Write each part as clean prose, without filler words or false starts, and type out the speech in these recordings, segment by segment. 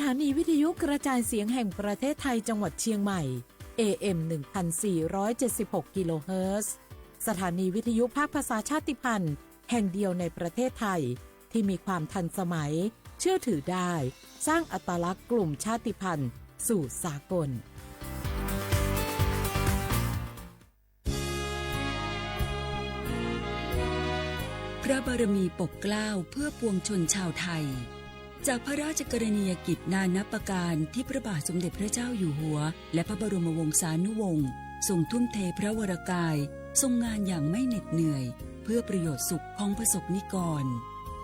ถานีวิทยุกระจายเสียงแห่งประเทศไทยจังหวัดเชียงใหม่ AM 1476 กิโลเฮิรตซ์สถานีวิทยุภาคภาษาชาติพันธุ์แห่งเดียวในประเทศไทยที่มีความทันสมัยเชื่อถือได้สร้างอัตลักษณ์กลุ่มชาติพันธุ์สู่สากลพระบารมีปกเกล้าเพื่อปวงชนชาวไทยจากพระราชกรณียกิจนานับประการที่พระบาทสมเด็จพระเจ้าอยู่หัวและพระบรมวงศานุวงศ์ทรงทุ่มเทพระวรกายทรงงานอย่างไม่เหน็ดเหนื่อยเพื่อประโยชน์สุขของประสบนิกร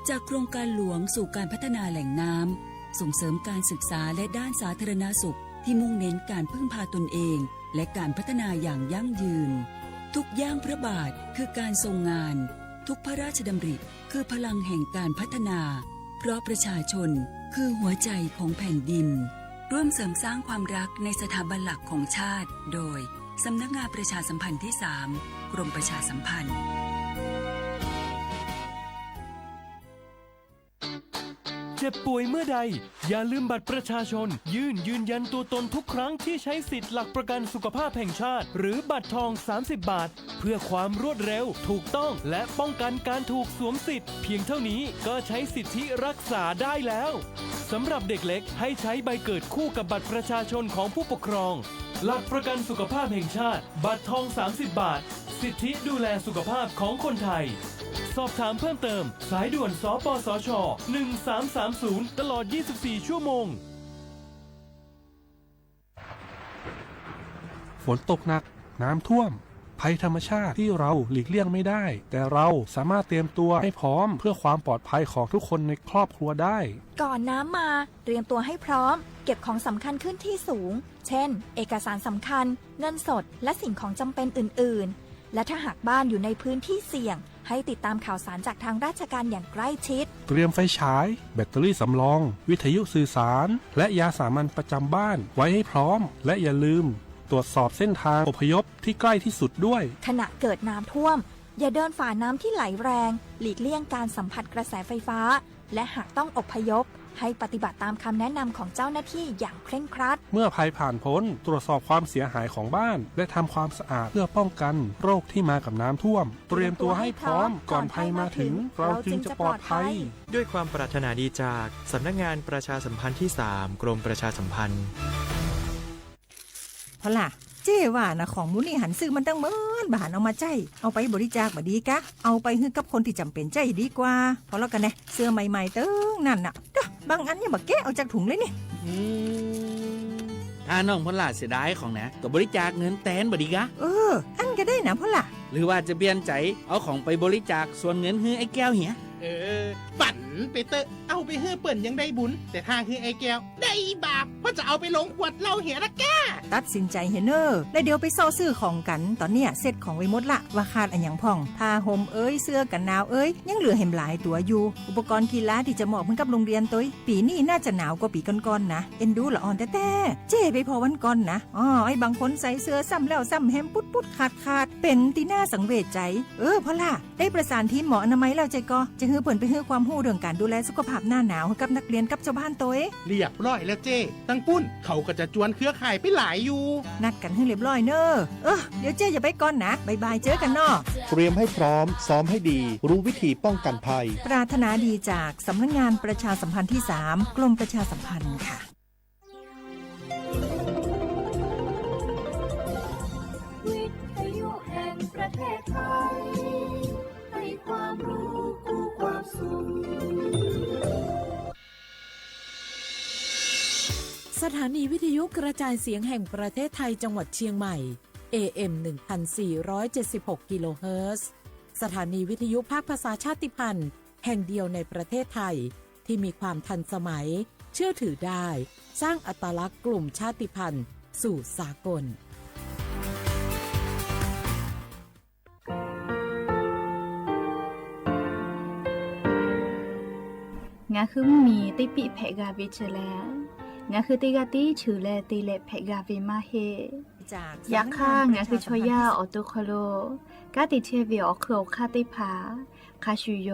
จากโครงการหลวงสู่การพัฒนาแหล่งน้ำส่งเสริมการศึกษาและด้านสาธารณสุขที่มุ่งเน้นการพึ่งพาตนเองและการพัฒนาอย่างยั่งยืนทุกย่างพระบาทคือการทรงงานทุกพระราชดำริคือพลังแห่งการพัฒนาเพราะประชาชนคือหัวใจของแผ่นดินร่วมเสริมสร้างความรักในสถาบันหลักของชาติโดยสำนักงานประชาสัมพันธ์ที่ 3 กรมประชาสัมพันธ์เจ็บป่วยเมื่อใดอย่าลืมบัตรประชาชนยืนยันตัวตนทุกครั้งที่ใช้สิทธิ์หลักประกันสุขภาพแห่งชาติหรือบัตรทอง30 บาทเพื่อความรวดเร็วถูกต้องและป้องกันการถูกสวมสิทธิ์เพียงเท่านี้ก็ใช้สิทธิรักษาได้แล้วสำหรับเด็กเล็กให้ใช้ใบเกิดคู่กับบัตรประชาชนของผู้ปกครองหลักประกันสุขภาพแห่งชาติบัตรทอง30 บาทสิทธิดูแลสุขภาพของคนไทยสอบถามเพิ่มเติมสายด่วนสปสช1330ตลอด24ชั่วโมงฝนตกหนักน้ำท่วมภัยธรรมชาติที่เราหลีกเลี่ยงไม่ได้แต่เราสามารถเตรียมตัวให้พร้อมเพื่อความปลอดภัยของทุกคนในครอบครัวได้ก่อนน้ำมาเตรียมตัวให้พร้อมเก็บของสำคัญขึ้นที่สูงเช่นเอกสารสำคัญเงินสดและสิ่งของจำเป็นอื่นๆและถ้าหากบ้านอยู่ในพื้นที่เสี่ยงให้ติดตามข่าวสารจากทางราชการอย่างใกล้ชิดเตรียมไฟฉายแบตเตอรี่สำรองวิทยุสื่อสารและยาสามัญประจำบ้านไว้ให้พร้อมและอย่าลืมตรวจสอบเส้นทางอพยพที่ใกล้ที่สุดด้วยขณะเกิดน้ำท่วมอย่าเดินฝ่าน้ำที่ไหลแรงหลีกเลี่ยงการสัมผัสกระแสไฟฟ้าและหากต้องอพยพให้ปฏิบัติตามคำแนะนำของเจ้าหน้าที่อย่างเคร่งครัดเมื่อภัยผ่านพ้นตรวจสอบความเสียหายของบ้านและทำความสะอาดเพื่อป้องกันโรคที่มากับน้ำท่วมเตรียมตัวให้พร้อมก่อนภัยมาถึงเราจึงจะปลอดภัยด้วยความปรารถนาดีจากสำนักงานประชาสัมพันธ์ที่ 3 กรมประชาสัมพันธ์พอล่ะเจ้ว่านะของมูลนี่หันซื้อมันตั้งเมินบาทเอามาใจเอาไปบริจาคบ่ดีกะเอาไปให้กับคนที่จำเป็นใจดีกว่าพอแล้วกันนะเสื้อใหม่ๆเติ้งนั่นน่ะบางอันยังบ่แกะเอาจากถุงเลยนี่ถ้าน้องพลาเสียดายของนะก็บริจาคเงินแตนบ่ดีกะอันก็ได้นะพอล่ะหรือว่าจะเปลี่ยนใจเอาของไปบริจาคส่วนเงินให้ไอ้แก้วเหียฝันไปเตอะเอาไปเฮือเปิ่นยังได้บุญแต่ทางคือไอ้แก้วได้บาปเพราะจะเอาไปลงขวดเหล้าเหียละแกตัดสินใจเฮเนอร์แล้วเดี๋ยวไปซ่อซื้อของกันตอนเนี้ยเสร็จของไว้หมดละว่าขาดอันหยังพ่องผ้าห่มเสื้อกันหนาวยังเหลือเห็มหลายตัวอยู่อุปกรณ์กีฬาที่จะเหมาะเหมือนกับโรงเรียนตัวปีนี้น่าจะหนาวกว่าปีก่อนๆนะเอ็นดูละอ่อนแต่เจ้ไปพอวันก่อนนะไอ้บางคนใส่เสื้อซ้ำแล้วซ้ำแฮมปุ๊ดขาดเป็นที่น่าสังเวชใจพอล่ะได้ประสานทีมหมออนามัยแล้วใจก็จะฮือเปิ่นไปฮือความรู้เรื่องการดูแลสุขภาพหน้าหนาวให้กับนักเรียนกับชาวบ้านตัวเรียบร้อยแล้วเจ้ตั้งปุ้นเขาก็จะจวนเครือข่ายไปหลายอยู่นัดกันให้เรียบร้อยเนอะเดี๋ยวเจ้อย่าไปก่อนนะบายเจอกันเนาะเตรียมให้พร้อมซ้อมให้ดีรู้วิธีป้องกันภัยปรารถนาดีจากสำนักงานประชาสัมพันธ์ที่ 3 กรมประชาสัมพันธ์ค่ะวิทยุแห่งประเทศไทยให้ความรู้คู่ความสุขสถานีวิทยุกระจายเสียงแห่งประเทศไทยจังหวัดเชียงใหม่ AM 1476 กิโลเฮิรตซ์สถานีวิทยุภาคภาษาชาติพันธุ์แห่งเดียวในประเทศไทยที่มีความทันสมัยเชื่อถือได้สร้างอัตลักษณ์กลุ่มชาติพันธุ์สู่สากลงาคือมีติปิเพกาวิเชแลงาคือติกาติชื่อแลติเลเพกาวิมาเฮยักข้างาคือชอยาออโตโคโลกาติเทวิออเคโคาติพาคาชูโย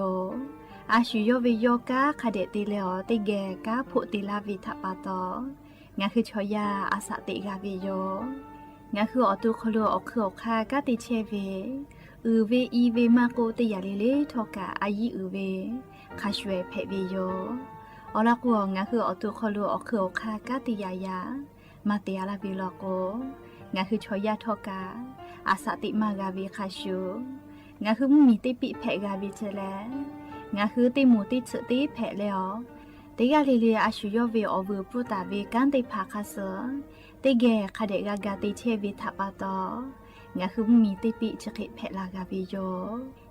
อาชุโยวิโยกาคาเดติเลอติแกกาพุติลาวิทปาตองาคือชอยาอาสติกาวิโยงาคืออตุคโลอคืออคากาติเชเวเวอีเวมาโกติยาลิเลทอกาอายิเวคาชเวเพวิโยอลากัวงาคืออตุคโลอคืออคากาติยายามาเตียลาวิโลโกงาคือชอยาทอกาอาสติมากาวิคาชูงาคือมีติปิเพกาวิเจแลงาคือติมูติสติเพแล้วติกาลิเลอาชุโยเวอเวปุตาเวกันติภาคาเสติแกคาเดกากาติเชวิทปาตองาคือมีติปิจคิเพลากาวิโย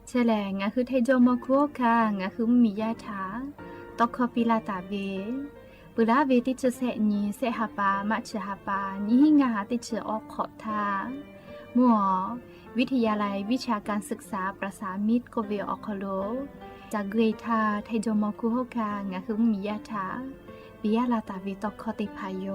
เชแลงาคือเทโจโมคุคางาคือมียาถาตอกคอปิลาตาเวปุลาเวติจเสนีเสหปามัชหปานิหิงาติจออกขอบทามัววิทยาลัยวิชาการศึกษาประสามิตรโกเวออคโลจากเกรทาไทโจโมคุโฮคางาคือมียาถาปิยาลาตาวิตอกคอติพายโย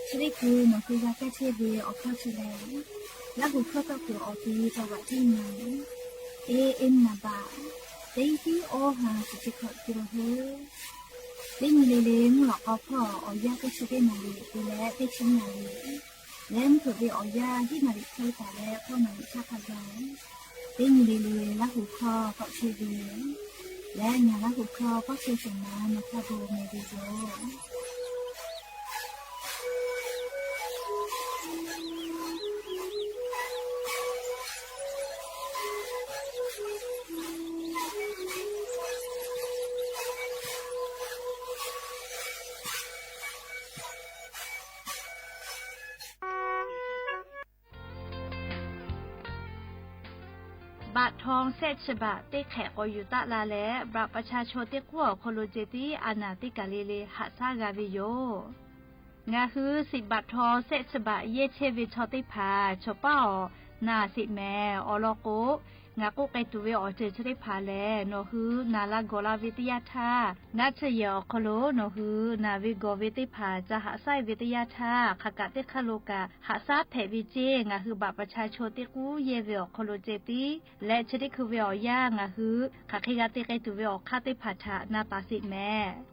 ชริคูนคือยาแก้เชื้อเวออกเข้าเชื้อและหุบเข้าตะกัวออกที่จังหวัดที่ไหนนาบาเต็งที่โอหาสุจิขอกิโลเฮเต็งเลเลงหลอกเอาพ่อออยาก็ช่วยได้นาลีดูแลได้ชิ้นนาลีและเกิดเวออยาที่นาลีเคยแต่แล้วพ่อนาลีชาพยาเต็งเลเลและหุบคอก็ช่วยเวและงานและหุบคอก็ช่วยสมานมาพาโบเมดิโยบาททองเศษฉบับเตแขกอยุตะลาและบัตรประชาชนเตกัวโคโลเจติอานาติกาเลเลหัสซากาวิโยงาคือ10 บาททองเศษฉบับเยเชวิชอติพาชอป้านาสิแมอลโกงาโกไกตุเวอเจชได้พาแลโนฮือนาลาโกลาวิทยาธานาเชยอโคโลโนฮือนาวิโกวิติพาจะหาไซวิทยาธาขกะเตคโลกาหาซาเพวิเจงาคือบัตรประชาชนเตกูเยเวอโคโลเจติและชได้คือเวอยางาคือขะคิกาเตไกตุเวอคาเตพาทานาตาสิแม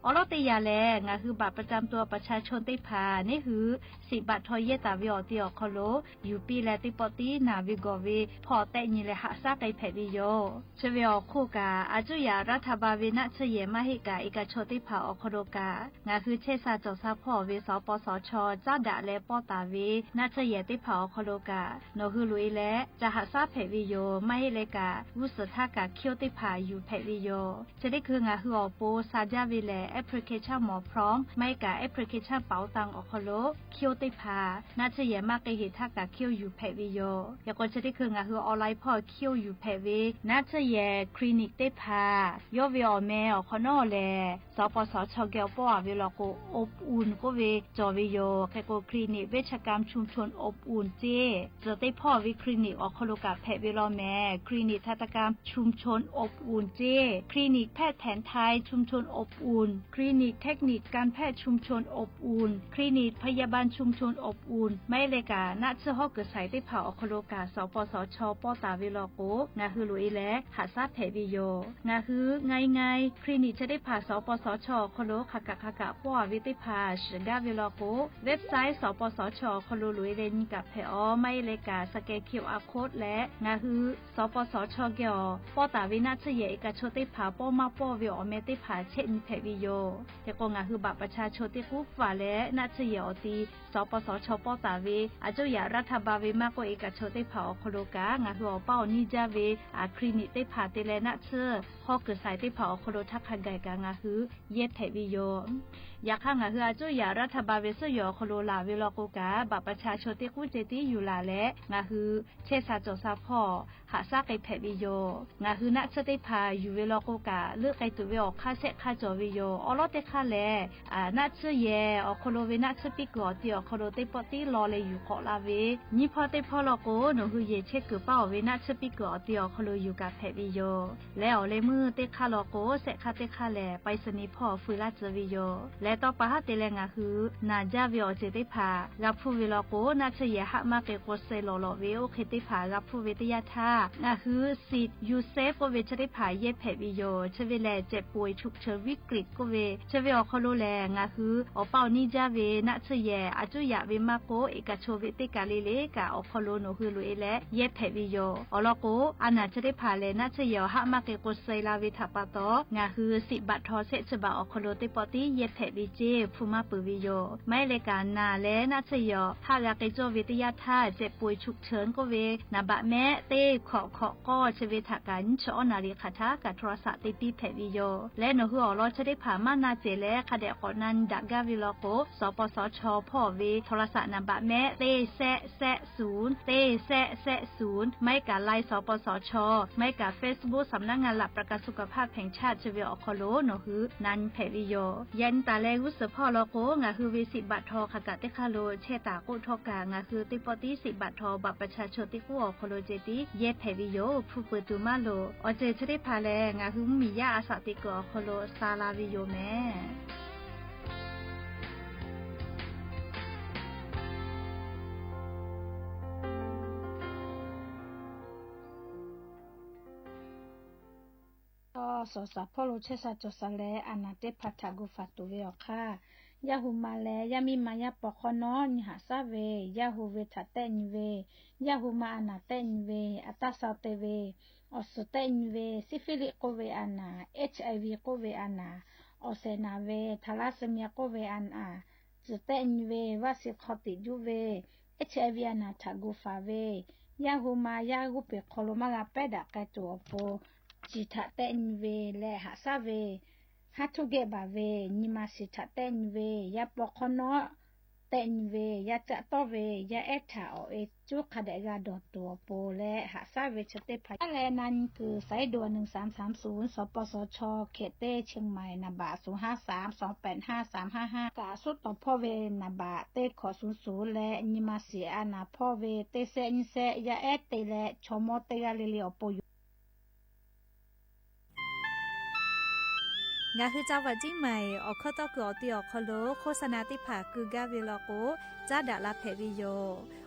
อลอเตยาแลงาคือบัตรประจำตัวประชาชนเตพานี่คือ10 บาททอเยตาเวอเตียโคโลยูปีและติปอตีนาวิโกเวพอแต่ญิและหาซาไกเพวิโยชเวอคู่กาอาจุยารัฐบาลเวนะเชเยมาหิกาเอกชติภาอคโดกางาคือเชษาจซาพ่อเวสปสชเจ้าดาและปอตาเวนะเชเยติภาอคโดกาโนฮือลุยและจะหาซาเพวิโยไม่เลกาวุสทากาเคียวติภาอยู่เพวิโยจะได้คืองาฮืออโปซาจาเวแลแอปพลิเคชันหมอพร้อมไม่กาแอปพลิเคชันเป๋าตังอคโลเคียวติภานะเชเยมากเกหิทากาเคียวอยู่เพวิโยยากจะได้คืองาฮือออนไลน์พ่อเคียวอยู่เพวินาเชเยคลินิกเตพายอวิอแมอคอนอแลสปสชเกลปอเวลโกอบอุ่นก็เวจอวิโยแคโกคลินิกเวชกรรมชุมชนอบอุ่นเจจะได้พ่อวิคลินิกอคโลกาแพทย์เวลแมคลินิกทันตกรรมชุมชนอบอุ่นเจคลินิกแพทย์แผนไทยชุมชนอบอุ่นคลินิกเทคนิคการแพทย์ชุมชนอบอุ่นคลินิกพยาบาลชุมชนอบอุ่นไม่เลกาณเชฮอกเกิดใส่ได้ผ่าอคโลกาสปสชปอตาเวลโกงาฮือลุยและหาซาเพวิโยงาคือไงคลินิกจะได้ผ่าสปสชคโลขกะป้อวิติพาชกาเวลโกเว็บไซต์สปสชคโลลุยเลนกับเพอไม่เลกาสแกน QR โค้ดและงาคือสปสชเกอปอตาวินาเชเยเอกชนติพาป้อมาป้อวิอเมติพาเชนเพวิโยแต่ก็งาคือบัตรประชาชนติกุฝาและนาเชเยอตีสปสชปอตาวิอาจุยารัฐบาลวิมากกว่าเอกชนติพาคโลกางาคือเป้านิจาเวคลินิกติพาติเลนะเชฮอกเกิดสายติเผาโคโดทักขันไก่กางาฮือเย็ดเพวิโยอยากข้างาฮืออาจุยารัฐบาลเวสยอโคโลลาเวลโกกาบัตรประชาชนติกุเจติอยู่ลาและงาฮือเชษาจซาพ่อ หาซาไกแผบิโยงาคือนักสติพาอยู่เวลาโกกะเลือกไกตัวเวอค่าเสค่าจอวิโยอลอเตค่าแลนักเสเยอโคโลเวนักสปิกอติอโคโลเตปติรอเลยอยู่เกาะลาเวนี่พอเตพอลโกหนูคือเยเชกือเป้าเวนักสปิกอติอโคโลอยู่กับแผบิโยแล้วเลยมือเตค่าลโกเสค่าเตค่าแลไปสนิพอฟุลาจวิโยและต่อปะฮะเตเลงาคือนาจาวิอเจเตพากับผู้เวลาโกนักเสเยหะมาเกโกเซโลโลเวโอเคเตพากับผู้เวทยาธางาคือสิทธิ์ยูเซฟก็เวชได้ผายเย็บแผลวิโยเชเวแลเจ็บป่วยฉุกเฉินวิกฤตก็เวเชเวอคโลแลงาคืออเป่านี่จาเวนักเสยอาจุยะเวมาโกเอกโชเวติกาเลเลกาอคโลโนคือลุเอและเย็บแผลวิโยอลโกอานาจะได้ผาเลนักเสยหะมาเกโกไซลาเวทัปปะตองาคือสิบัตทอเซฉบาอคโลเตปอติเย็บแผลวิเจฟูมาปืวิโยไม่เลกานาและนักเสยหากาเกโจเวติยาธาเจ็บป่วยฉุกเฉินก็เวนาบะแม่เต้ขอก็เชเวทากันชอนาริคาทากับโทรศัพท์ติปีแผวิโยและนหัวรอจะได้ผ่ามานาเจและคาเดกอนันดักกาวิโลโกสปสชพ่อเวโทรศัพท์นำบะแม่เต้แซะศูนย์เต้แซะศูนย์ไม่กับไลน์สปสชไม่กับเฟซบุ๊กสำนักงานหลักประกันสุขภาพแห่งชาติเชเวอคโลนหือนันแผวิโยยันตาแลวุสพ่อโลโกงาคือวิสิบัตทอขกะเตคาโลเชตาโกทอกางาคือติปติสิบัตทอบัตรประชาชนติกัวโคโลเจติเยแผวิโยผู้เปิดตูมาโลอเจจะได้พาแลงาคือมียาอาสาติกอโคโลซาลาวิโยแม่สอสาพ่อโลเชซาจอสาแลอานาเตพัทากุฟาตุเวอค่ะยาหูมาแลยามีมายาปอคอนอนหาซาเวยาหูเวทาเตนเวยาหูมาอานาเตนเวอัตตาซาเตเวอสเตนเวซิฟิลิโกเวอานา HIV โกเวอานาอเซนาเวทาลาเซเมียโกเวอานาจุเตนเววาสิคอติจูเว HIV อานาทากุฟาเวยาหูมายากุเปโคโลมาลาเปดะกะตัวโปจิตาเตนเวและหาซาเวฮัทุเกบาเวนิมาสิตาเตนเวยาปอคอนอเตนเวยาจะตอเวยาเอทาโอเอจุคาเดกาดอตัวโปและหาซาเวชเตพาแลนันคือสายด่วน1330สปสชเขตเต้เชียงใหม่นาบะ053285355กาสุดต่อพ่อเวนาบะเต้ขอ00และนิมาสิอานาพ่อเวเตเซนิเซยาเอเตและชโมเตกาเลเลอโปงาคือเจ้าวัดจิ้งใหม่ออกข้อต่อเกือตีออกคโลโฆษณาติผาคือกาเวลโกจ้าดาลาเพวิโย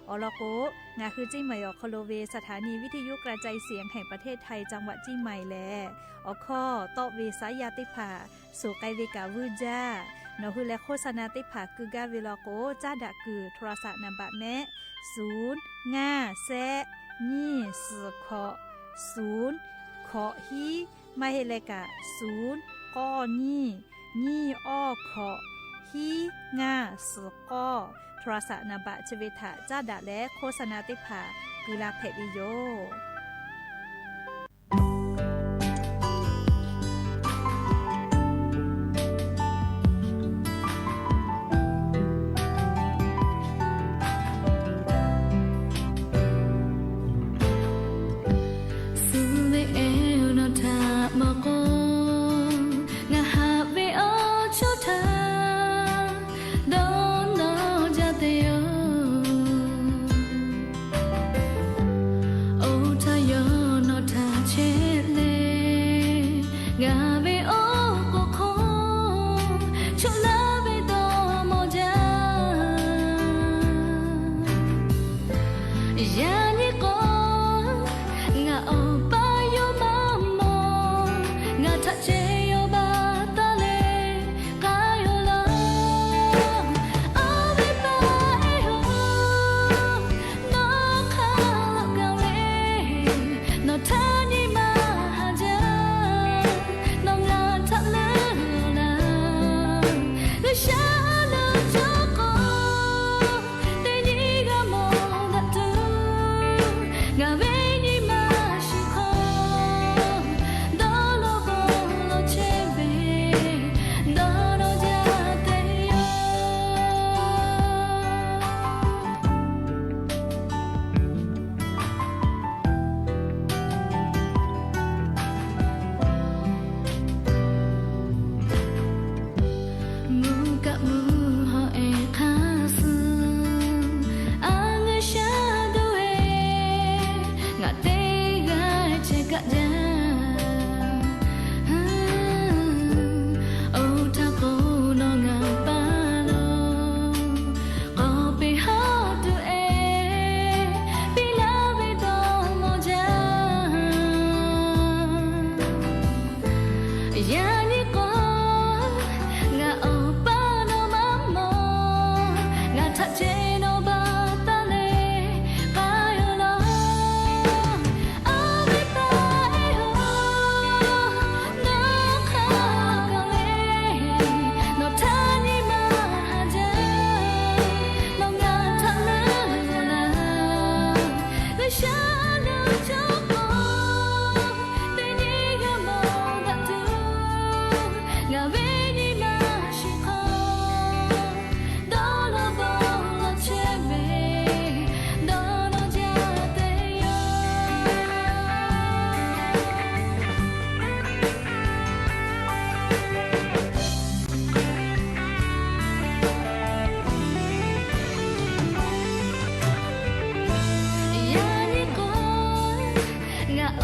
อลโกงาคือจิ้งใหม่ออกคโลเวสถานีวิทยุกระจายเสียงแห่งประเทศไทยจังหวัดจิ้งใหม่แลออกข้อต่อเวสายาติผาสู่ไกเวกาวืจ้านอคือและโฆษณาติผาคือกาเวลโกจ้าดาคือโทรศัพท์นำบะแม่0 5 แซะนี่สือขอ0ขอฮีไม่เฮเลกะ0ก้อนี่อ้อขอฮีง่าสือก้อโทรศัพท์นบะจเวทะจ้าดะและโฆษณาติภากุลาเพวิโยOh Hey,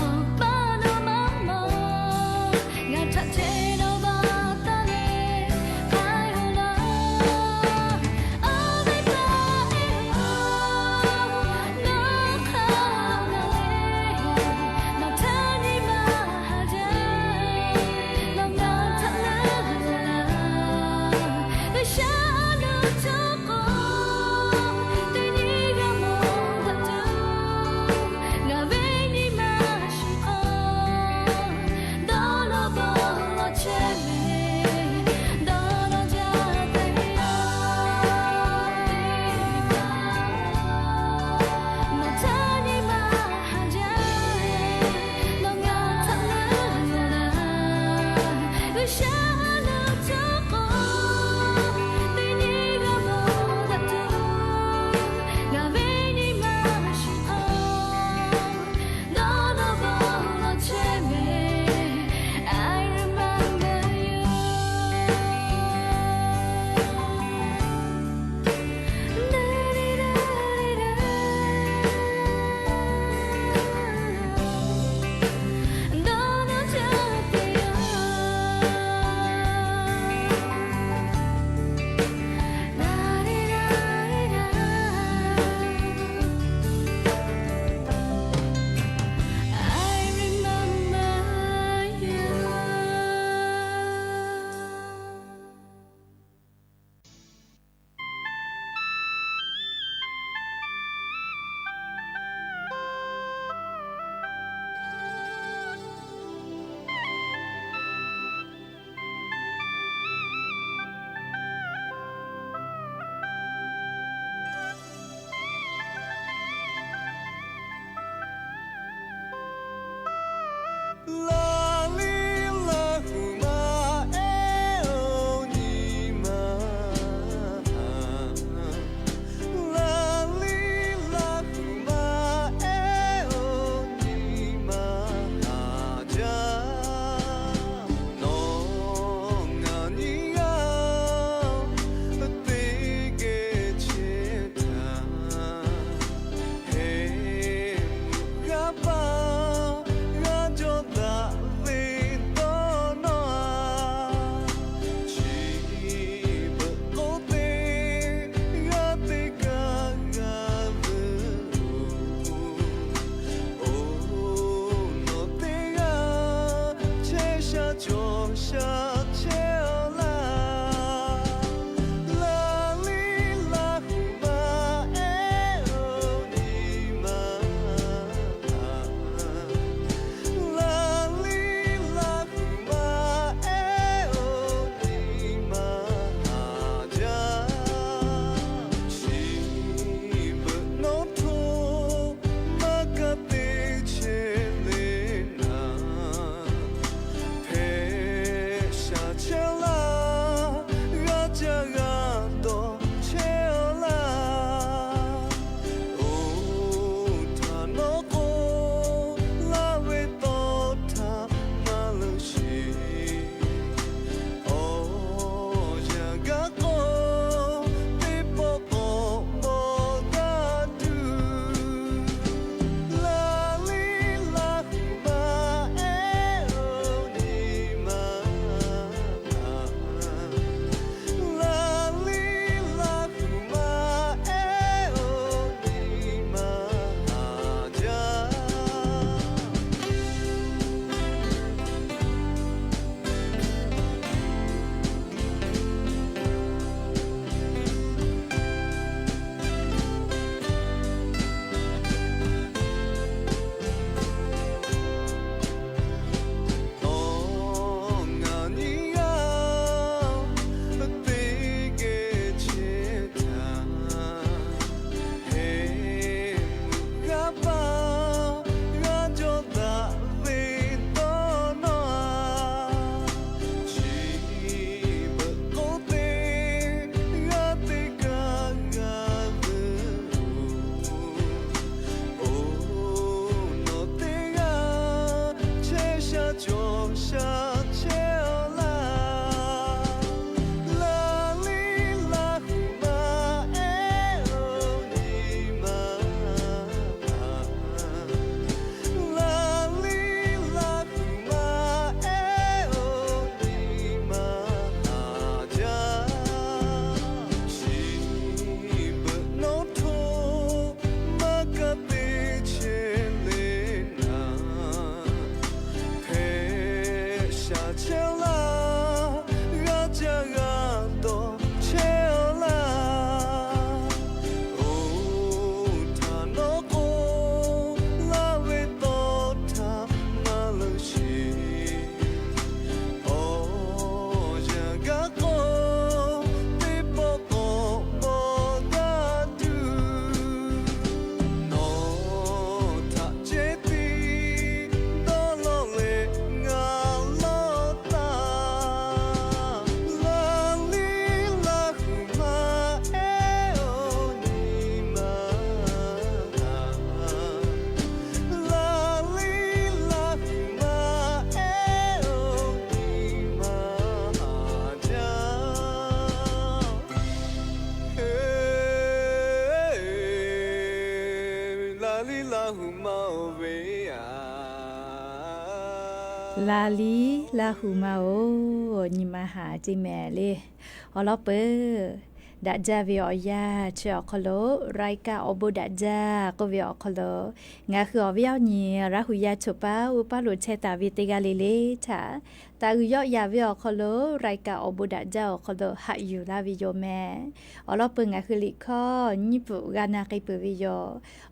ลาลีลาหูมาโอนิมาหาจิแม่เลยอลอเปอดะจาวิอยาเชอคโลไรกาอบุดะจาก็วิอคโลงาคืออวิอนีระหุยาชุปาอุปาลุเชตาวิติกาลิเลชาตาอุยอยาวิอคโลไรกาอบุดะจาคโลหะอยู่ลาวิโยแม่อลอเปงาคือลิคอนิปุกานาคิปุวิโย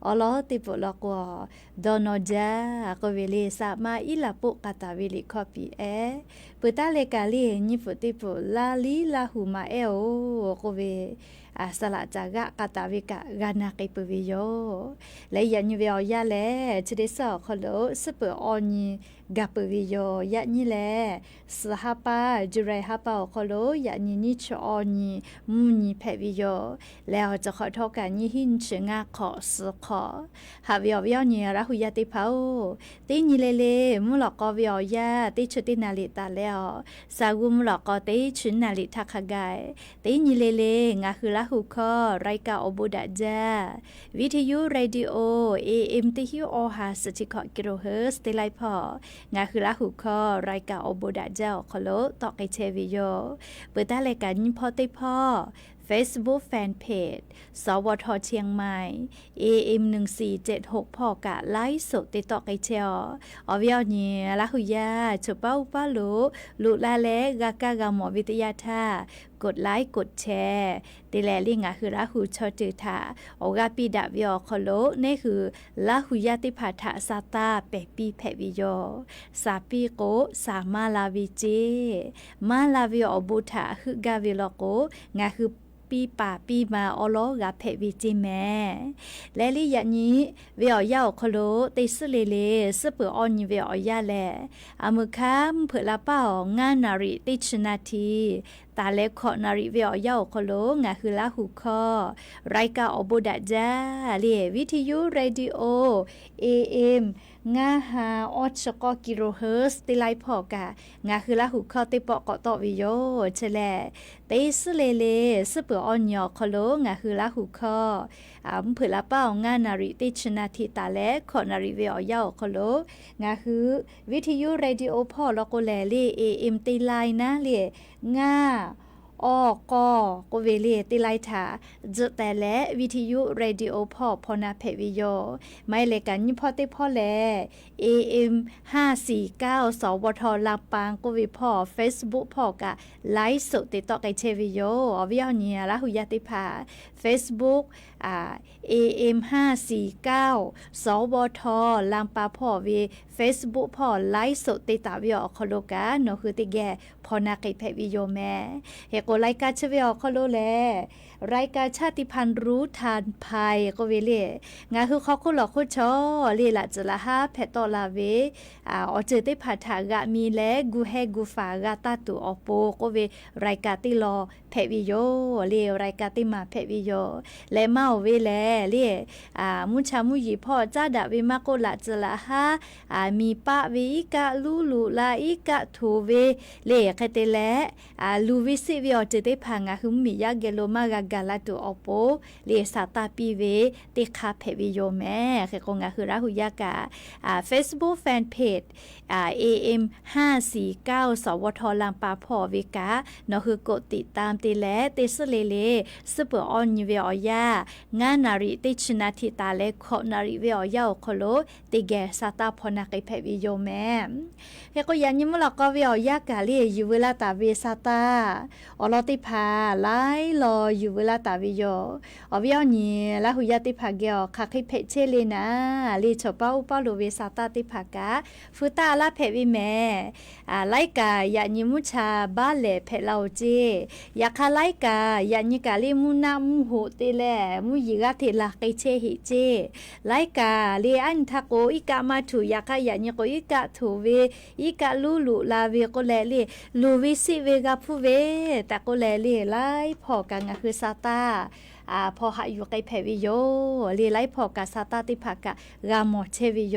อลอติปุลอกวดอนอจาก็เวเลสามาอิลาปุกาตาวิลิคอปีเอปุตาเลกาลีนิปุติปุลาลีลาหูมาเอโอโกเวสละจากะกาตาวิกะกานาคิปุวิโยและยันยูเวอยาแลชดิสอคโลสเปออนีกาปุวิโยยะนี่แลสหปาจุไรฮาปาคโลยะนี่นิชออนีมูนีเพวิโยแล้วจะขอโทษกันยี่หินเชงาขอสขอหาวิอวิอนีระหุยาติเผาตีนี่เลมุหลอกกวิอยาติชุตินาลิตาแล้วสากุมุหลอกกติชุนนาลิทักกายตีนี่เลงาคือละหูคอไรกาอบุดะจาวิทยุเรดิโอ AM ติฮิโอฮาสติคกิโลเฮิรตซ์ติไลพองาคือละหูคอไรกาอบุดะจาคโลตอกไอเชวิโยเปิดตารายการยิมพอติพ่อFacebook Fanpage สวทเชียงใหม่ AM 1476พอกะไลฟ์สดติดต่อไกเชียวอวิอนีละหุยาฉุป้าอุปาลุลาเลกากากาหมอวิทยาท่ากดไลค์กดแชร์ติแลลิงาคือละหูชอจือทาโอกาปีดาวิอคโลนี่คือละหุยาติภาษาซาตาเปปีแพวิโยซาปีโกสามาลาวิเจมาลาวิอบุทาคือกาวิโลโกงาคือปีป่าปีมาอโลกาเพวิจิแม่และลิยานี้เวียอยาคโลติสเลสเปอออนเวียอยาแลอเมคามเผลาเป้างานนาริติชนาทีตาเล็กขอนาริเวียอยาคโลงาคือละหูคอไรกาอบุดะจาเลียวิทยุเรดิโอ AM งาหาออชกกิโลเฮิรตซ์ติไลพอกะงาคือละหูคอติปอกอตอวิโยเชแลติสเลสเปอออนยอคโลงาคือละหูคอเผลาเป้างานนาริติชนาทีตาเล็กขอนาริเวียอยาคโลงาคือวิทยุเรดิโอพ่อลโกแลเลี AM ติไลนะเลียงาออกโกเวเลติไลถาจุแต่และวิทยุเรดิโอพ่อพนาเพวิโยไม่เลกันยิพ่อติพ่อแล AM 549สวทลำปางโกวิพ่อ Facebook พ่อกะไลฟ์สดติดต่อไกเชวิโยอวิอเนียละหุยาติภา Facebook AM 549สวทลำปาพ่อวี Facebook พ่อไลฟ์สดติดตามวิอคโลกาโนคือติแกพนาไกเพวิโยแม่เฮโกรายการเชวิอคโลแลรายการชาติพันธุ์รู้ทานภัยก็เวเลงาคือเขาคุหลอกคุชอเลละจละฮาเพตอลาเวอเจติผัดถากะมีและกูแฮกูฟากาตาตุออโปก็เวรายการติรอเพวิโยเลรายการติมาเพวิโยและเมาเวแลเลมุชามุยีพ่อจ้าดาเวมาโกละจละฮามีปะเวอิกะลูลาอิกะโทเวเลคเตแลลูวิสิวิอเจติพังาคือมียาเกโลมากากาลาตุออโปเลสาตาปีเวติคาเพวิโยแม่คือคงคือราหุยากาFacebook Fanpage AM 549สวทลำปาพอเวกาเนาะคือกดติดตามติแลติสเลสเปอออนเวียอยางานนาริติชนาทิตาเลขอนาริเวียอยาโคโลติแกสาตาพนาไกเพวิโยแม่เฮก็ยันยิมลอกก็เวียอยากาเลอยู่เวลาตาเวสาตาอลอติพาไลรออยู่เวลาตาวิโยอวิอนีละหุยาติภาเกอคักให้เพเชเลนะลีชอป้าอุปาโลเวสาตาติภากาฟุตาลาเพวิแม่ไลกายานิมุชาบาเลเพลาเจยาคาไลกายานิกาลิมุนามุโหเตแลมุยิกาเทลาไกเชหิเจไลกาเลอันทาโกอิกามาถุยาคายานิโกอิกาทูเวอิกาลูลาเวโกแลเลลูวิสิเวกาพูเวตะโกแลเลไลพอกังคือซาตา พอหาอยู่ไกลแผวิโยลีไลพอกาซาตาติผักกะรามอเชวิโย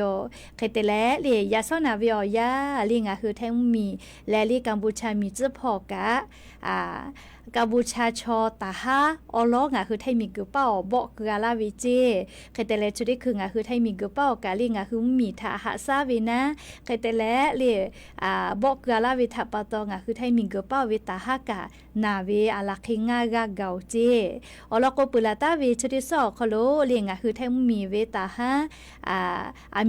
เคเตแลลียาซอนาวิอยาลีงาคือแทงมีและลีกัมพูชามีจื้อพอกะกัมพูชาชอตาฮาออลองาคือไทยมีกึเป้าบอกกาลาวิเจเคเตแลจุดได้คืองาคือไทยมีกึเป้ากาลีงาคือมีทาหาซาเวนะเคเตแลลีบอกกาลาวิทาปะตองาคือไทยมีกึเป้าเวตาฮากะนาเวอาลาคิงากาเกาเจออลโกปุลาตาเวชุดิซอคโลเลียงาคือไทยมีเวตาฮา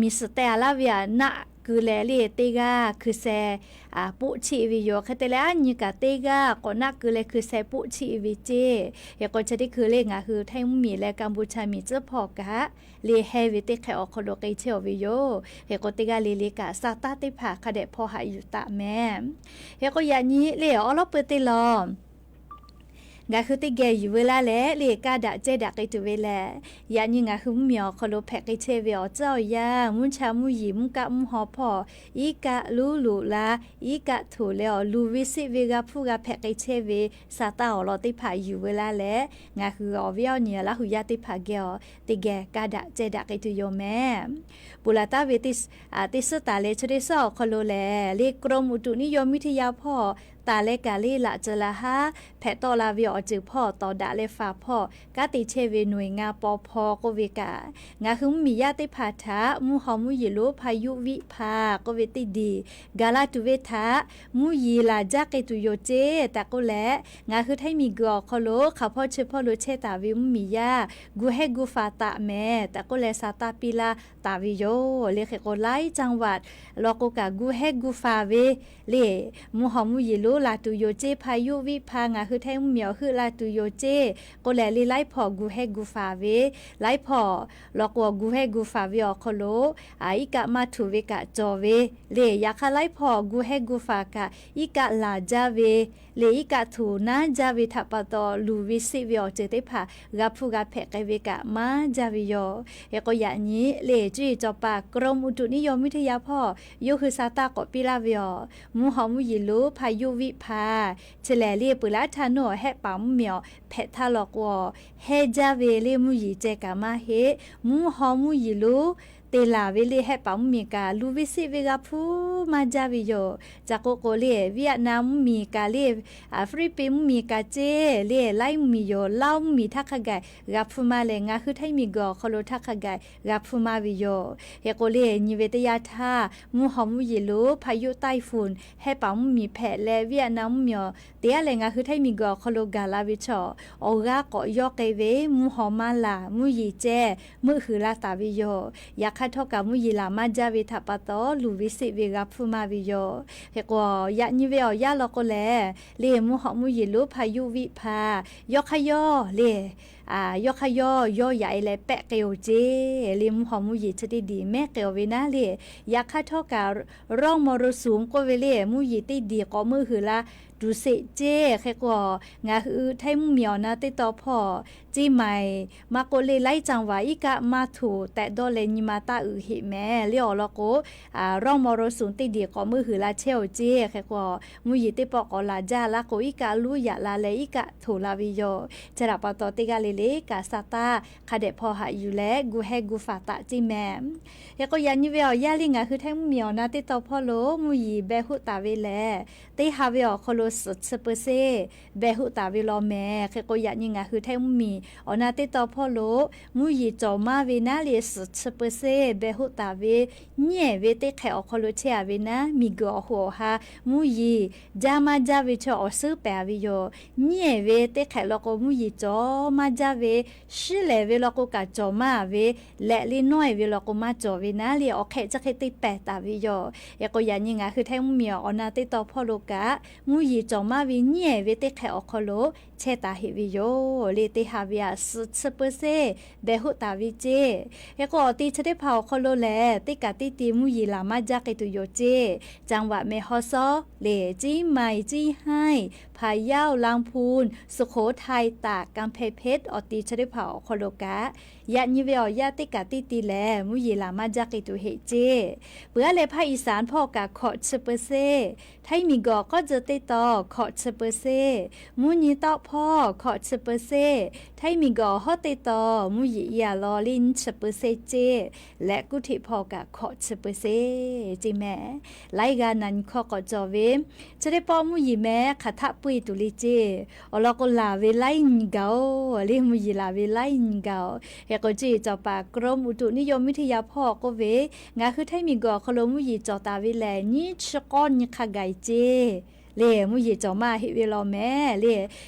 มีสเตลาเวียนะคือแลเลีเตกาคือแซปุชิวิโยคเตลอันยิกาเตกาก็นักคือแลคือแซปุชิวิเจยก็จะได้คือเลงาคือไทยมีและกัมพูชามีเจ้าพอกะเลเฮวิเตแคอคโลไกเชอวิโยเฮก็เตกาเลกาซาตาติภาคเดพอหาอยู่ตะแม่เฮก็ยานี้เลออลเปเตลองาคือติเกอยู่เวลาแลเลกาดะเจดะไกตุเวลายานี่งาคือเหมียวคโลแพกไกเชเวอเจ้ายามุนชามุยิมกะมุหอพออีกะลูลูลาอีกะถูเลอลูวิสิเวกาผู้กะแพกไกเชเวซาตาอลอติผาอยู่เวลาแลงาคืออเวียวเนี่ยละหุยาติผาเกอติเกกาดะเจดะไกตุโยแม่ปุลาตาเวติสติสตาเลชเดซอคโลแลเลกรมอุตุนิยมวิทยาพ่อตาเลกาลีละจละฮาแพตอลาวิอจือพ่อต่อดาเลฟาพ่อกาติเชเวหน่วยงาปอพอโกเวกางาคือมีญาติพาทะมูหอมุยิโลพายุวิภาโกเวติดีกาลาตุเวทะมูยีลาจักเกตุโยเจตะโกแลงาคือไทมีกอคโลขาพ่อเชพ่อโลเชตาวิมมียากูเฮกูฟาตะแม่ตะโกแลซาตาปิลาตาวิโยเลเขโกไลจังหวัดลอโกกากูเฮกูฟาเวเลมูหอมุยิโลลาตุโยเจพายุวิพางาคือแท้เหมียวคือลาตุโยเจก็แลลีไลพอกูเฮกูฟาเวไลพอลอกวกูเฮกูฟาเวอคโลอีกะมาถุเวกะจอเวเลยาคาไลพอกูเฮกูฟากะอีกะลาจาเวเลอีกะถูนาจาเวทัปตอลูวิสิเวอเจเตพากะพูกะแพกเวกะมาจาวิโยเฮก็ยะนี้เลจุจอปากรมอุตุนิยมวิทยาพ่อโยคือซาตากอปิลาเวอมูหอมุยิโลพายุวิพาเฉลเลียปุลาทานโนแฮปัมเหมียวแพทาลอกวเฮจาเวเลมุยิเจกามาเฮมูหอมุยิโลเตลาเวเลแฮปัมมีกาลูวิสิเวกาพูมาจาวิโยจากโกโกเลเวียดนามมีกาเลฟิลิปปินส์มีกาเจเลไลมีโยเล่ามีทักขะไกรับพูมาเลงาคือไทมีกอคโลทักขะไกรับพูมาวิโยเฮโกเลนิเวตยาทามูหอมุยิโลพายุไต้ฝุ่นแฮปัมมีแพและเวียดนามมีเตียเลงาคือไทมีกอคโลกาลาวิชอโอกาก็ยอกไกเวมูหอมาลามูยิเจมือคือลาตาวิโยยาคาทอกามุยิลามาจาวิทัปตอลูวิสิเวกาพูมาวิโยเฮก็ยะนิเวอยาลอโกแลเลมูหอมุยิโลพายุวิพายอกขยอเลยอกขยอยอใหญ่และแปะเกวเจลิมหอมุยิชติดีแม่เกวเวนะเลยยาคาทอการ่องมรสุมก็เวเลมุยิติดีก็มือหือละดูเสเจแค่ก็งาคือไทยเหมียวนะติต่อพ่อจีใหม่มาโกเลไล่จังหวะอีกะมาถูแต่ดอเลนิมาตาหิแม่เลี้ยวแล้วก็ร่องมรสุมติดีก็มือหือละเชวเจแค่ก็มุยิติปอกอลาจาละก็อีกะลุยะลาเลอีกะถูลาวิโยจะรับปตอติกาเลกาซาตาคาเดพอหาอยู่และกูเฮกูฟาตะจีแม่แล้วก็ยันนิเวอยาลิงาคือไทยเหมียวนะติต่อพ่อโลมุยิเบหุตาเวแลติฮาเวอคโลสุดสเปเซเบหุตาวิโลแม่เคก็อยากยิงาคือแท้มีอนาติตอพ่อโลมุยจอมาเวนาเลสุดสเปเซเบหุตาเวเนี่ยเวเตแขอคโลเชอเวนะมีกอหัวฮามุยจามาจาวิชออซื้อแปวิโยเนี่ยเวเตแขลก็มุยจอมาจาเวชิเลเวลก็กะจอมาเวและลิน้อยเวลก็มาจอเวนะเลอแขจะแค่ติแปตาวิโยยก็อยากยิงาคือแท้มีอนาติตอพ่อโลกะมุยจอมาวิเนี่ยเวเตแขอคโลเชตาฮิวิโยเลเตฮาวิอาสเปเซเบหุตาวิเจเฮก็ตีชะได้เผาคโลแลติกาติติมุยิลามาจากไอตุโยเจจังหวะเมฮอซอเลจีใหม่จีให้ พะเยาลางพูนสุโขทัยตากกำแพงเพชรออตีชะได้เผาโคโลกะยะนิเวอยะติกะติตีแลมุยีลามาจากิตุเฮเจเปื้อเลยภาคอีสานพ่อกะขอเชเปเซไทยมีกอก็จะติต่อขอเชเปเซมุยีตอกพ่อขอเชเปเซไทยมีกอฮอติต่อมุยียาลอลินเชเปเซเจและกุธิพ่อกะขอเชเปเซจิแม่ไลกานันขอกอจอเวจะได้ปอมุยีแม่คาทะปุยตุลิเจอลอก็ลาเวไลนเกาเรียมุยีลาเวไลนเกาเฮก็จีจอปากรมอุตุนิยมวิทยาพ่อก็เวงาคือไทยมีกอคโลมุยีจอตาเวแลนี่ชะก้อนนี่คาไกเจเลมุยีจอมาเฮเวลอแม่เล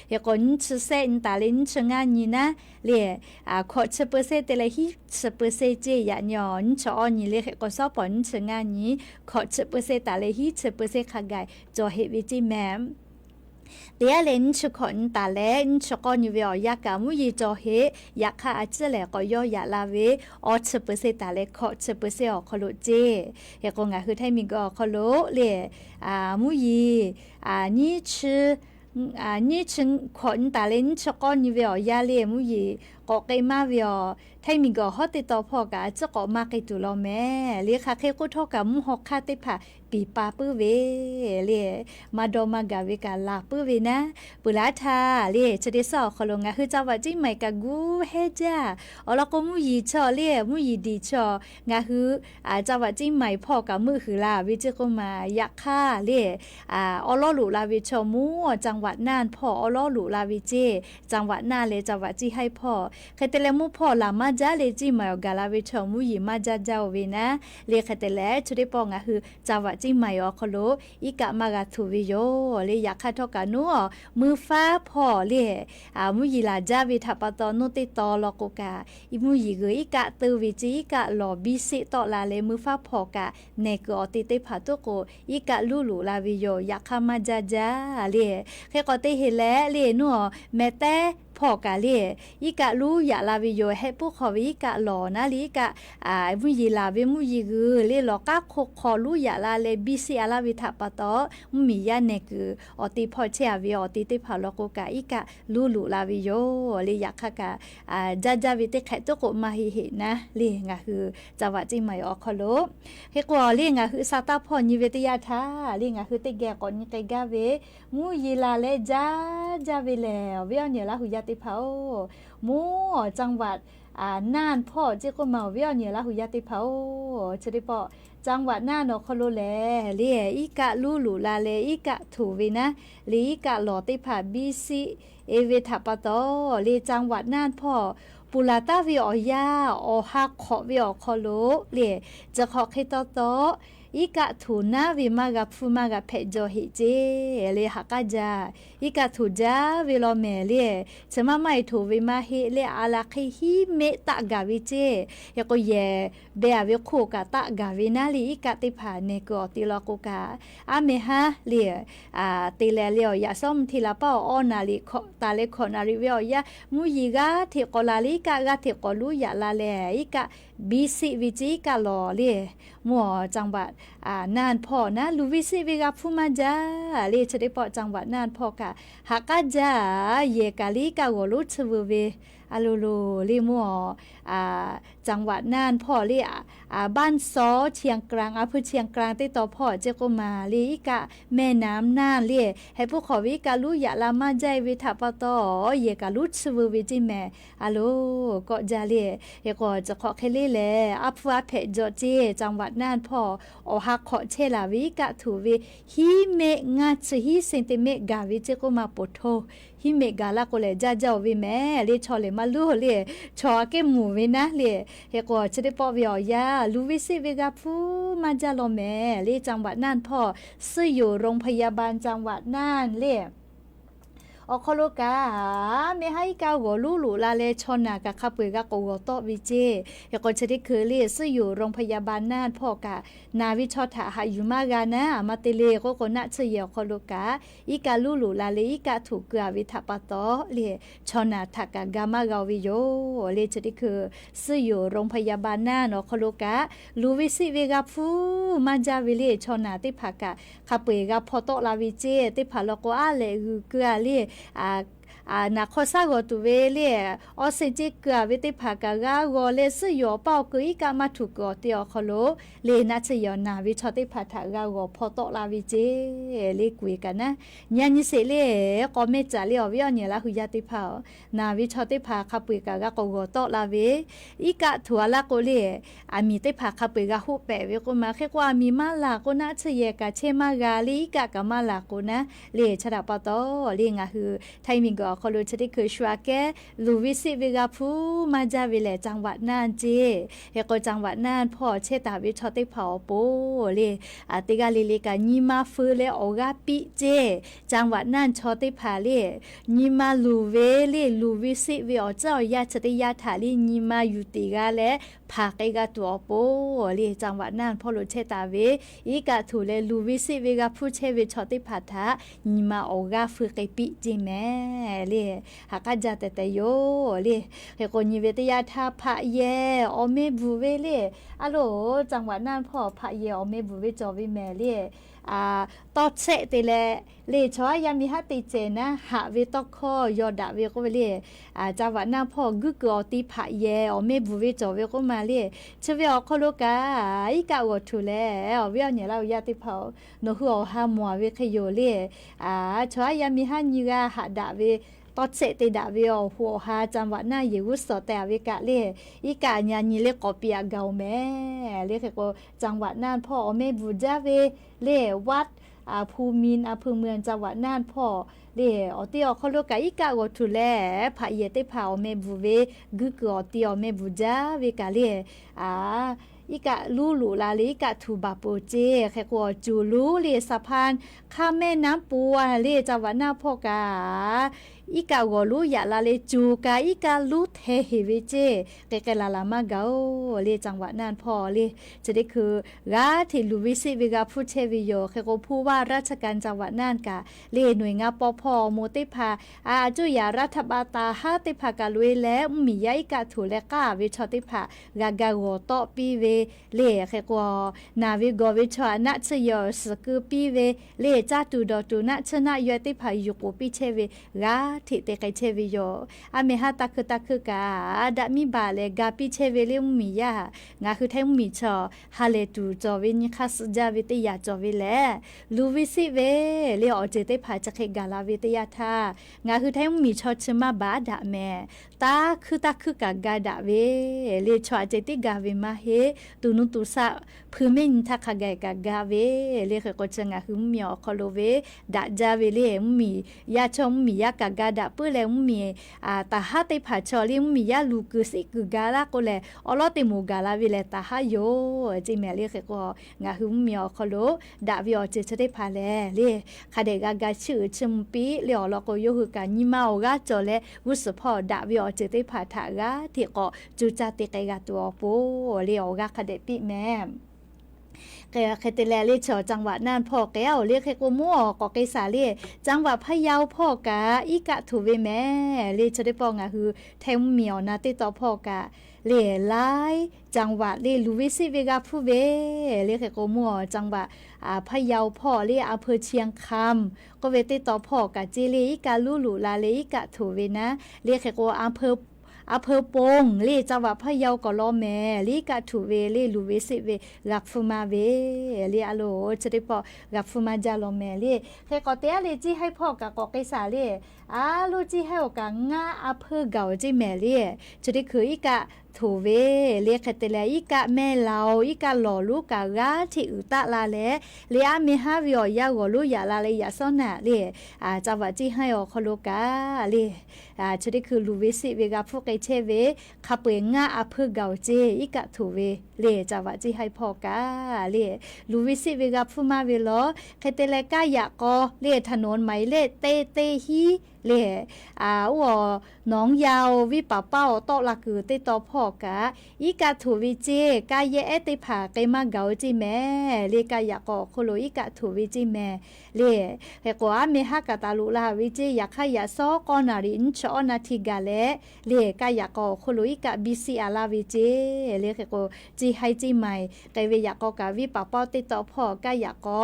เฮก็นชเซนตาลินชงานนี่นะเลขอเชเปเซเตเลฮิเชเปเซเจยะญอนชอนี่เลเฮก็ซอปอนชงานนี้ขอเชเปเซตาเลฮิเชเปเซคาไกจอเฮเวจิแมมเตียเลนชขอนตาเลนชกอนอยู่เวียยากามุยีจอเฮยาคาอาจแลก็ย่อยาลาเวออชเปเซตาเลขอเชเปเซอคโลเจยากงาคือไทยมีก็คโลเลมุยีนี่ชื่อนี่ฉันขอนตาเลนชกอนอยู่เวียยาเลมุยีก็เกมาเวียไทยมีก็ฮอติต่อพอกะจะก็มาเกตุลอแม่เรียกค่ะเคกุทอกะมุฮอกคาติผาปีปาปื้อเวเรียมาดอมากาเวกาลาปื้อเวนะปุลาทาเรียจะได้สอขลงะคือจังหวัดจิใหม่กะกูเฮจ้าอลก็มุยีชอเรียมุยีดีชองะคือจังหวัดจิใหม่พ่อกะมือคือลาวิจิก็มายักค่าเรียอลอหลุลาวิชอมูจังหวัดน่านพ่ออลอหลุลาวิเจจังหวัดน่านเลยจังหวัดจิให้พ่อเคเตเลมุพ่อลามาจ้าเลจิใหม่กาลาวิชอมุยีมาจ้าเจ้าเวนะเรียเคเตเลชุดปองะคือจังหวัดจิใหม่อคโลอีกะมากะทูวิโยเลยอยากคาทอกะนัวมือฟ้าพ่อเลยมุยีลาจาวิทัปตโนติตอลอกกะอีมุยีเกอีกะตือวิจิอีกะลอบิสิตอลาเลมือฟ้าพ่อกะเนกอติเตผาตุโกอีกะลูลูลาวิโยอยากคามาจาจาเลยเคก็เตเฮเลเลยนัวแม่แต่พ่อกะเลยอีกะลูอยากลาวิโยให้ผู้ขอวิกะหลอนะลิกะมุยีลาเวมุยีเกเลยลอกะโคขอลูอยากลาเลบิสิอาลาวิทัปตอมียาเนกอติพ่อเชอาวิอติเตผาลอกกะอีกะลูลูลาวิโยเลยอยากค่ะกะจาจาวิเตแขตุโกมาฮิเฮนะเลยงะคือจังหวัดจิใหม่อคโลเฮกว่าเลยงะคือซาตาพ่อนิเวตยาทาเลยงะคือเตแกก่อนนี่เตกะเวมุยีลาเลจาจาเวแล้วเวียเนี่ยละหุยาติเผามูจังหวัดน่านพ่อเจ้าก็มาเวียเนี่ยละหุยาติเผาจะได้ปอจังหวัดน่านคโลแลเลียอีกะลูลูลาเลอีกะถูเวนะลีอีกะหลอติผาบีซีเอเวทัปตอเลจังหวัดน่านพ่อปุลาตาวิอยาอฮักขอวิอคโลเลียจะขอเคตโตอีกะถูนาวิมากะฟูมากะเพจฮิเจเลฮักจาอีกะถูจาวิโลเมเลชะมะไม่ถูวิมาเฮเลอาลาคิฮิเมตะกาวิเจยก็เยเบอวิโคกะตะกาวินาลีอีกะติผาเนกอติลอกกะอะเมฮะเลติเลเลยะซอมทิลาปออนาลิขอตาเลขอนาริเวยะมุยิกะทิกอลาลิกะกะทิกอลุยะลาเลอีกะบิสิวิจิกะลอเลมัวจังหวัดน่านพ่อนะลูวิสิวิกะฟูมาจาเลจะได้ปอจังหวัดน่านพ่อกะฮักกะจาเยกะลิกะโกลุชเวเวอาลูลูลิมัวจังหวัดน่านพ่อเรียบ้านซอเชียงกลางอำเภอเชียงกลางติดต่อพ่อเจ้าก็มาลีกะแม่น้ำน่านเรียให้ผู้ขอวิกาลุยะลามาใจวิทัปตอเยกาลุชเววิจิแม่อาลูก็จะเรียเยก็จะขอเคลีแลอัพวาเพจเจจังหวัดน่านพ่ออฮักขอเชลาวิกะถูวิฮิเมงาชฮิเซนติเมกาวิเจ้าก็มาปโทฮิเมกาลาโกเลจาเจ้าวิแม่เลชอเลมาลูเลชอเกหมูวินะเลเฮก็จะได้ปอวิอยาลูวิสิเวกาฟูมาจาโลแม่เลจังหวัดน่านพ่อซื้ออยู่โรงพยาบาลจังหวัดน่านเล อคโลกาเมให้กาโกลูลูลาเลชอนากะขับปือกะโกโกโตวิเจยก็จะได้คือเลีซึ่งอยู่โรงพยาบาลน่านพ่อกะนาวิชอถาหาอยู่มากานะมาเตเลก็กนะเชียคโลกาอีกาลูลูลาเลอีกาถูกเกลือวิทัปโตเลชอนาทักกามากาวิโยเลจะได้คือซึ่งอยู่โรงพยาบาลน่านคโลกาลูวิสิเวกาฟูมาจาวิเลชอนาติภากะขับปือกะพอโตลาวิเจติภาลโกอาเลเกลือเลนาข้อสร้างตัวเวลี่อเซจิกะวิติภากะกะโกเลสยอเป้ากุยกะมาถูกกอเตียคโลเลนัชยอนาวิชอติภาทะกะโกพอโตลาวิเจเลกุยกันนะญาณิเสเลก็เมจาเลอวิอเนละหุยาติภานาวิชอติภาคปุยกะกะโกโกโตลาเวอีกะถัวละโกเลอามีติภาคปุยกะหุเปเวกุมาเขกว่ามีมาลาโกนะเชเยกะเชมากาลีกะกะมาลาโกนะเลชะดาปะโตเลงะฮือไทมิงกอคโลชะดิคือชัวแกลูวิสิเวกาพูมาจาวิเลจังหวัดน่านเจเฮโกจังหวัดน่านพ่อเชตาวิชอติเผาโปเลติกาลิลิกาญิมาฟืเลโอกาปิเจจังหวัดน่านชอติผาเลญิมาลูเวเลลูวิสิเวอเจ้ายาชติยาถาลีญิมาอยู่ติกาและภาคกาตัวโปเลจังหวัดน่านพ่อโลเชตาเวอีกาถูเลลูวิสิเวกาพูเชเวชอติผาทาญิมาโอกาฟืกปิจิแม่เลหากจะแต่โยเลเฮโกนิเวตยาทาพะเยอเมบูเวเลอะโลจังหวัดน่านพ่อพะเยอเมบูเวจอวิแม่เลตอเซเตเลเลชอยามีหะติเจนะหะเวตอคอยอดะเวก็เลจังหวัดน่านพ่อกึกอติพะเยอเมบูเวจอเวก็มาเลชเวอคโลกาอีกะวทุเลอเวเนี่ยเรายาติเผาโนหัวหามัวเวคโยเลชอยามีหะญิกะหะดะเวตอเสติดาวิโอหัวหาจังหวัดน่าอยู่วุสแต่วิกะเลอีกาญาณีเลกอเปียเกาแม่เลขก็จังหวัดน่านพ่อแม่บูจาเวเลวัดภูมินอำเภอเมืองจังหวัดน่านพ่อเลอติอคโลกะอีกาโกทุแลพะเยติพาแม่บูเวกึกอติอแม่บูจาเวกะเลอีกะลูลูลาลีกะทูบาโปเจแค่กว่าจูลูเลสะพานข้ามแม่น้ำปัวเลจังหวัดน่านพ่อกาอีกาวลูยาลาเลจูกาอีกาลูเทเฮเวเจเกเกลาลามาเกาเลจังหวัดน่านพ่อเลจะได้คือกาที่ลูวิสิเวกาพูเชวิโยแค่ก็ผู้ว่าราชการจังหวัดน่านกะเลหน่วยงานปพโมติพาจุยารัฐบาตาฮาติภากาลุยและมียายกะถูและกาวิชอติภากากาโกโตปีเวเลแค่ก็นาวิโกวิชอนะชยอสกุปีเวเลจาตูดอตูนะชนะยติภายุโกปีเชเวกาทิเตไกเชวิโยอเมหาตักกาดะมีบาเลกาปิเชเวเลมุมียางาคือไทมุมีชอฮาเลตูจอวินิคัสจาวิตยาจอวิเลลูวิสิเวเลอเจเตภาจักกาลาวิตยาทางาคือไทมุมีชอชมาบาดะแม่ตาคือกากาดะเวเลชอเจติกาเวมาเฮตูนุตุสะพืเมนทักกะกาเวเลขก็จังาคือมีอคโลเวดะจาเวเลมียาชอมมียากากาดะปื้อแล้วมีตาฮาติผาชอลิมียาลูกุสิกกาลาโกเลอลอติมูกาลาวิเลตาฮาโยจิเมเลขก็งาคือมีอคโลดะวิอเจชได้พาเลเลคาเดกากาชื่อชมปีเลอลอโกโยฮือกาญิมาโอกาจอเลวุสพอดะวิอเจได้พาทากาที่ก็จูจาติกากาตัวโปเลออกาคาเดปิแม่เกะเคตแลเลชอจังหวัดน่านพ่อแก้วเรียกให้กูมั่วก็เกษาเลจังหวัดพะเยาพ่อกะอีกะถูเวแม่เลชได้ปองอ่ะคือแทมเหมียวนะติต่อพ่อกะเลหลายจังหวัดเลลูวิสิเวกาผู้เวเรียกให้กูมั่วจังหวัดพะเยาพ่อเลอำเภอเชียงคำก็เวติต่อพ่อกะเจเลอีกะลูลูลาเลอีกะถูเวนะเรียกให้กูอำเภอปงลีจังหวัดพะเยาก็ล้อแม่ลีกะถูเวลีลูเวสิเวลักฟุมาเวลีอะโลจะได้พอลักฟุมาจาล้อแม่ลีเฮก็เตะลีจิให้พ่อกะก็เกษาลีลูจิให้โอกะงาอำเภอเก่าจิแม่ลีจะได้คืออีกะ ถูเวเรียกแต่ละอีกะแม่เราอีกะหล่อลูกกะกะที่อุตะลาแลเลียมีฮาวิอยากลูอย่าลาเลยอย่าซ่อนน่ะเลียจังหวะที่ให้ออกคโลกาเลียชุดนี้คือลูวิสิเวกาพวกไอเชเวขับเวงะอพึกเกาเจอีกะถูเวเลียจังหวะที่ให้พอกาเลียลูวิสิเวกาพูมาเวลอใครแต่ละกะอยากก็เลียถนนไหมเลียเตฮีเล่ว่าน้องยาววิปเป้าตอละคือเตตอพ่อกะอีกะถูวิเจกะเยเอติผาไกมาเกาจิแม่เล่กะอยากก็โคโลอีกะถูวิจิแม่เล่เฮกว่าเมหากะตาลุลาวิเจอยากให้ยาซอกอนารินชอนาทิกะเลเล่กะอยากก็โคโลอีกะบิซิอาลาวิเจเล่เฮกจิให้จิใหม่ไกเวอยากก็กะวิปเป้าเตตอพ่อกะอยากก็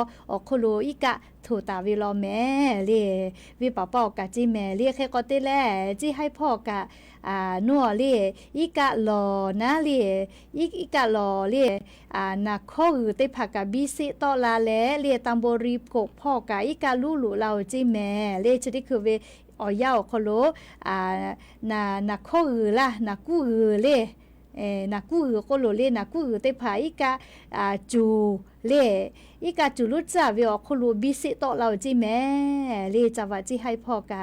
โคโลอีกะถูตาวิลอแม่เล่วิปเป้ากะจิแม่เรียกแค่ก็เตแลจิให้พ่อกะนัวเล่อีกะหลอนะเล่อีกะหลอเล่นักข้ออือเตผักกะบิซิตอลาแลเล่ตัมโบรีกกพ่อกะอีกะลูลูเราจิแม่เล่จะได้คือเวอยาวคโลนักข้ออือล่ะนักกูอือเล่นักกูอือก็โลเล่นักกูอือเตผาอีกะจูเล่อีกาจุลุจ่าวิอคลูบิสิโตเราจิแม่เลีจาวาจิให้พ่อกะ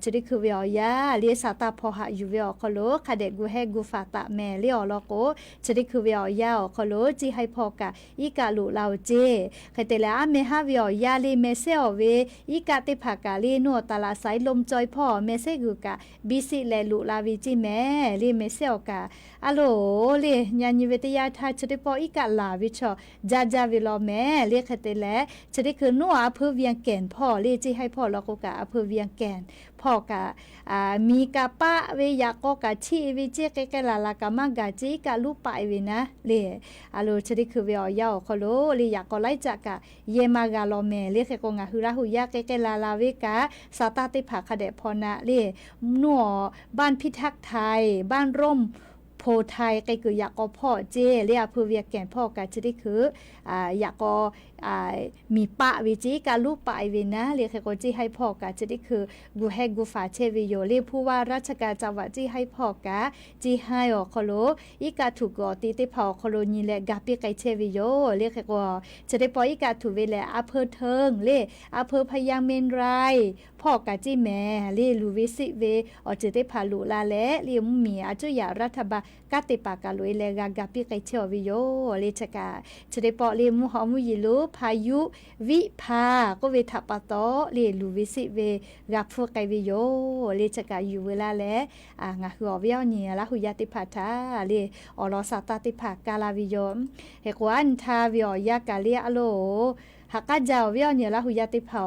จุดิคือวิอยาเลีสาตาพอหะอยู่วิอคโลคาเดกูเฮกูฟาตะแม่เลีอลอโกจุดิคือวิอยาคโลจิให้พ่อกะอีกาลุเราเจคเตละเมหาวิอยาลีเมเซอเวอีกาติภากาลีนัวตาลาไซลมจอยพ่อเมเซกูกะบิสิเลลุลาวิจิแม่ลีเมเซอกะอะโลลีญาณิเวตยาทาจุดิปออีกาลาวิชอจาจาวิลอแม่เรียกแต่แลจะได้คือนัวอำเภอเวียงแก่นพ่อเรียกจิให้พ่อแล้วก็กะอำเภอเวียงแก่นพ่อกะมีกะปะเวยากก็กะชีวิเจกะลาลากะมากะจิกะลูปะเวนะเลอะโลจะได้คือเวียยาวขโลเรียก็ไล่จักกะเยมากะลอแม่เรียกก็งะหุระหุยะกะลาลาเวกะสาตาติภาคเดพอนะเลนัวบ้านพิทักษ์ไทยบ้านร่มโพไทยไกคืออยากก็พ่อเจเรียกเพื่อเวียแก่นพ่อกะจะได้คืออยากก็มีปะวิจิกาลูกปะเวนะเรียกก็จีให้พ่อกะจะได้คือกูให้กูฝาเชวิโยเรียกผู้ว่าราชการจังหวัดจีให้พ่อกะจีให้อคโลอีกาถูกกอตีเตพอคโลนีแลกาปิไกเชวิโยเรียกก็จะได้ปออีกาถูเวแลอำเภอเทิงเรียอำเภอพยางเมนไรพ่อกะจีแม่เรียลูวิสิเวอจะได้พาลุลาแลเรียมีอาจุยารัฐบาลกาติปากาลุเลกาปิไกเชวิโยเรียกะจะได้ปอเรียมุหอมุยิลุพายุวิภาก็เวทัปโตเรียลูวิสิเวกับพวกไกวิโยเรียกะอยู่เวลาแลงะหัวเวียวเนี่ยละหุยาติภาทาเรียอรสาตติภากาลาวิโยเฮกวันทาวิอยากาเลียอโลหักกะเจ้าเวียวเนี่ยละหุยาติภา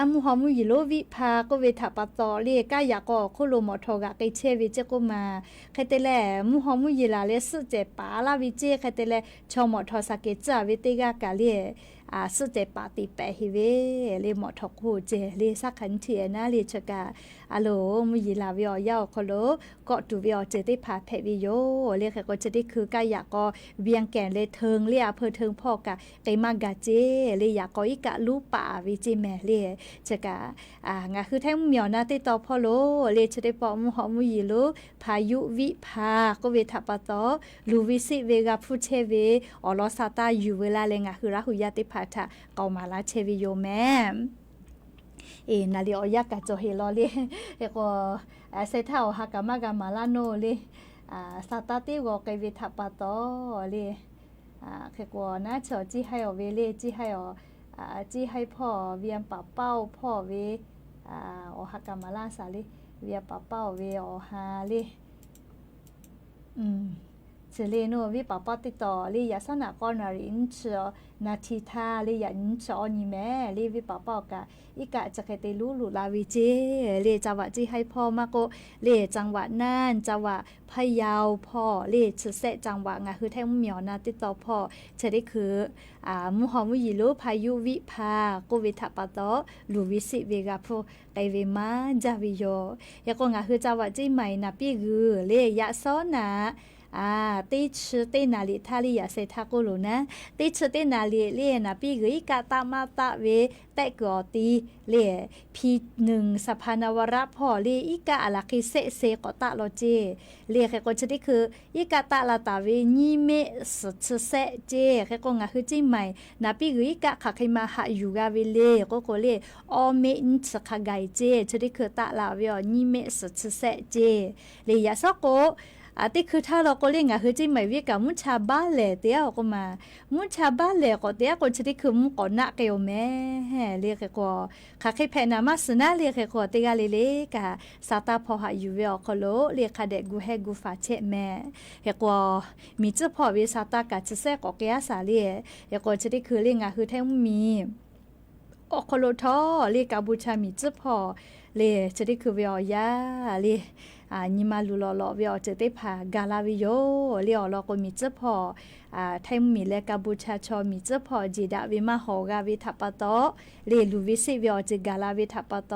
มุหอมุยิโลวิภาก็เวทัปโตเรียกะอยากก็คุโลมอทอกะไกเชวิเจก็มาใครแต่แลมุหอมุยิลาเลสุเจปาลาวิเจใครแต่แลชอมอทอสะเกจาวิเตกะกะเลียสุเจปาติแปฮิเวเลมอทอกฮูเจเลสักขันเทียนะเลชกะอะโลมุยิลาวิอยาวคโลก็ตุวิอเจติภาเพวิโยเรียกก็จะได้คือกะอยากก็เวียงแก่นเลเทิงเรียอำเภอเทิงพ่อกะไกมากะเจเลอยากก็อีกะลูปาวิจิแม่เลจะกะงะคือแท้เหมียวนาติตอพ่อโลเลจะได้ปอมุหอมุยิโลพายุวิภาก็เวทัปโตลูวิสิเวกาพุเชเวอลอซาตาอยู่เวลาเลงะคือราหุยาติภาทะเกามาลาเชวิโยแม่นาลีอยากกะโจเฮลอเลก็เซท่าหากะมากะมาลาโนเลซาตาติโกเกเวทัปโตเลคือก็นะเฉอจิให้อเวเลจิให้จีให้พ่อเวียนป่าเป้าพ่อเวหากามาลาสาลิเวียป่าเป้าเวหาลิเฉลโนวิป่าเป้าติดต่อลิยาสนะกอนารินเชนาทีทาลิยันชอนีแม่ลิวิป่าเป้ากะอีกะจะเคยติลูลุลาวิเจเลจังหวะจีให้พ่อมาโกเลจังหวะน่านจังหวะพะเยาพ่อเลชเสจังหวะงะคือแท่งเหมียวนาติดต่อพ่อจะได้คือมุหอมุยิโลพายุวิภาโกวิทัปโตลูวิสิเวกาโพไกเวมาจาวิโยยะก็งะคือจังหวะจีใหม่นะปีคือเลยะซ้อนะ ติชื่อตินาลิทาลิยาเซทาโกโลนะติชื่อตินาลิเลียนะปีกอีกาตามาตะเวแต่กอตีเลียพี1สภานวระพ่อเลียอีกาอะลักเซเซกอตะโลเจเลียแค่ก็ชนิดคืออีกาตะลาตาเวญิเมสชเซเจแค่ก็งะคือจิใหม่นะปีกอีกาขะคิมาหะอยู่กาเวเลก็เลออเมนสคาไกเจชนิดคือตะลาเวญิเมสชเซเจเลียยาซอโกติคือถ้าเราก็เรียกคือจิไม่เวียกับมุชาบ้าเล่เดียวก็มามุชาบ้าเล่ก็เดียวก็ชนิดคือมุกนักเกลแม่เรียกก็ข้าเคยเพนามาสนะเรียกก็ติกาเล่กะสาตาพอหาอยู่เวอก็โลเรียกเด็กกูให้กูฟาเชแม่เฮก็มีเจ้าพ่อวิสาตากะจะแทรกก็แก่สาเรียเฮก็ชนิดคือเรียกคือแท้มีโอโคโลทอเรียกกับูชามีเจ้าพ่อเรียชนิดคือเวียยาเรียนิมาลูลอเวียจะได้พากาลาวิโยเลียวเราก็มีเจ้าพ่อไทยมีและกับูชาชอมีเจ้าพ่อจีดาวิมาโหกาวิทัปโตเรลูวิสิเวียจะกาลาวิทัปโต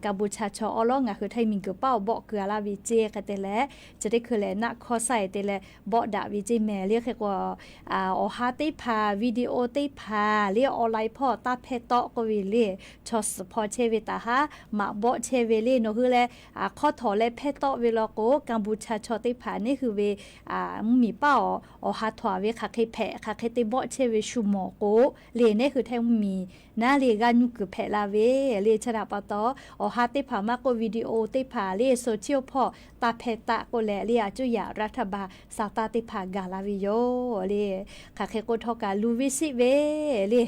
กับูชาชออลองคือไทยมีกระเป๋าบอกเกลือลาวิเจกันแต่และจะได้คือแลนักข้อใส่แต่และบอกดาวิเจแม่เรียกแค่ว่าอฮาติพาวิดีโอติพาเรียกออนไลน์พ่อตาเพตโตก็วิเลียชอสพอเชเวตาฮะมาบอกเชเวลีโนคือแลข้อถอและเพตโตเวลาโกกัมพูชาชอติพานี่คือเวมีเป้าอฮาถอเวคาเคแพคาเคติบอกเชเวชูโมโกเลียนี่คือแท้มีนาเลียกันคือแพลาเวเลียชนะปะตอฮาติพามาโกวิดีโอติพาเลียโซเชียลพ่อตาเพตะโกแลเลียจุยารัฐบาลสาตาติพากาลาวิโยเลียคาเคโกทอกาลูวิสิเวเลีย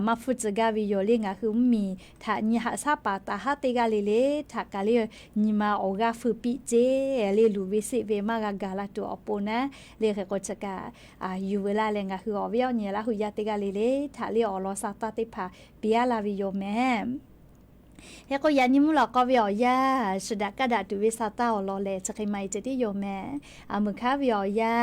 มาฟุจกาวิโยเลียคือมีถ้าญิหาซาปาตาฮาติกาเลถ้ากาเลียญิมาโอกาฟุปิเจเลียลูวิสิเวมากากาลาตัวอปนะเลียเคโกจกาอยู่เวลาเลงคืออเวียเนี่ยละหุยาติกาเลถ้าเลียอลอสาตาติพาเปียลาวิโยแม่เฮก็ยันนิมุลก็เวียยาสุดากระดาตุวิสาตาอลอเลจะใครไม่จะที่โยแม่มือค้าเวียยา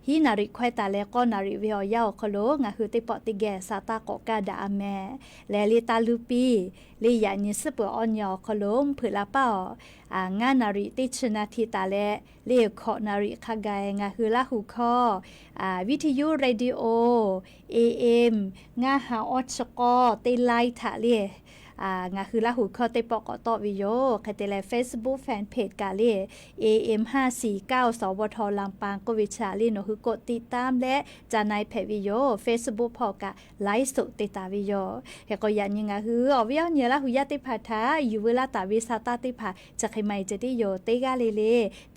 ฮีนาริควายตาเลก็นาริเวียยาคโลงคือติปอติแกสาตากอกาดาแม่และลิตาลูปีลิยานิสเปออนยอคโลมผือละเป้างานนาริติชนาทีตาเลเลียขอนาริคาไกคือละหูคอวิทยุเรดิโอ AM งาหาออชกอติไลทะเลียคือละหูคอติปอกอตอวิโยคาเตเล Facebook Fanpage กาเล AM 549สวทลำปางกวิชาลีโนคือกดติดตามและจานายเพจวิโย Facebook พอกะไลฟ์สดติตาวิโยเฮก็ยันยังคืออวิยเนี่ยละหูยาติพาทาอยู่เวลาตาวิสาตาติพาจะใครไม่จะได้โยติกาเล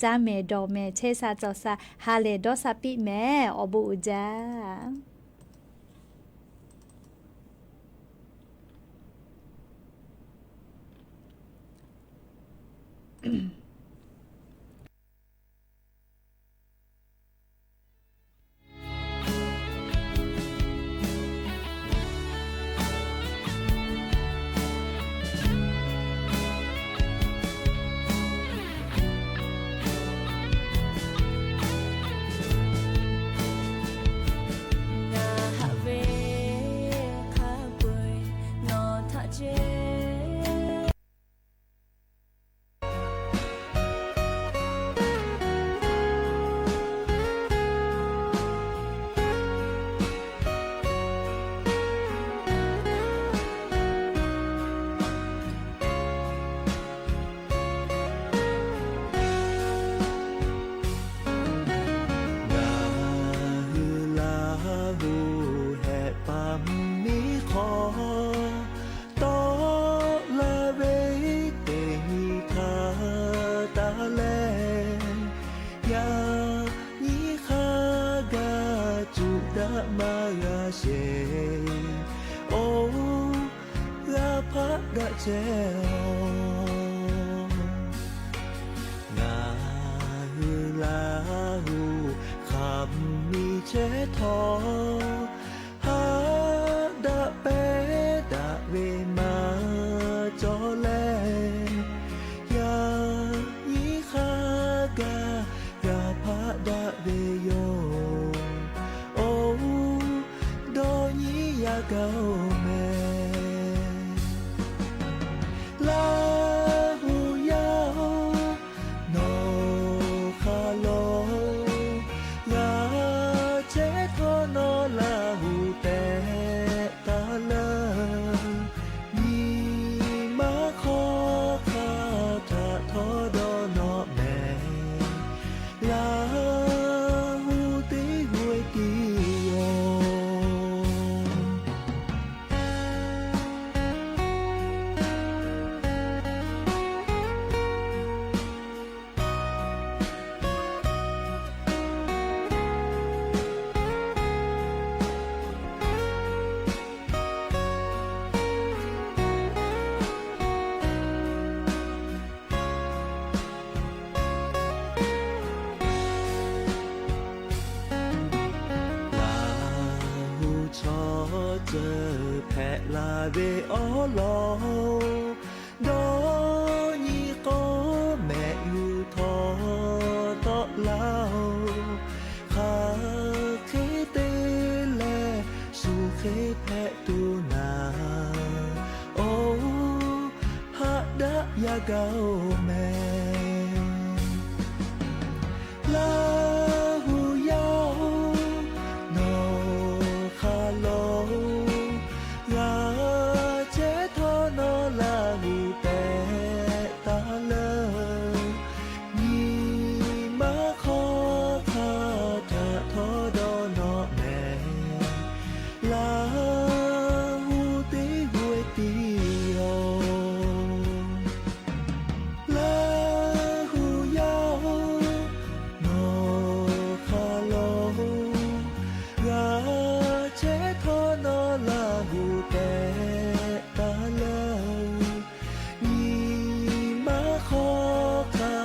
จาเมดอเมเชซาจอซาฮาเลดอซาปิแม่อบูจาลาหูยาวโนคาโล ชอเจอแพะลาเวอลอดอนี่ก็แม่อยู่ทอตอลาวขาเคเตแลสู่เคแพะตูนาโอ้ฮะดะยาเกาแม่ลาหูยาวโนคาโลลาเจทอนอลาหูเตตาเลยีมาขอคาทะทอดอนอแม่ลาหูติหวยติโอลาหูยาวโนคาโลลาเจทอนอลาหูเตตาเลยีมาขอคา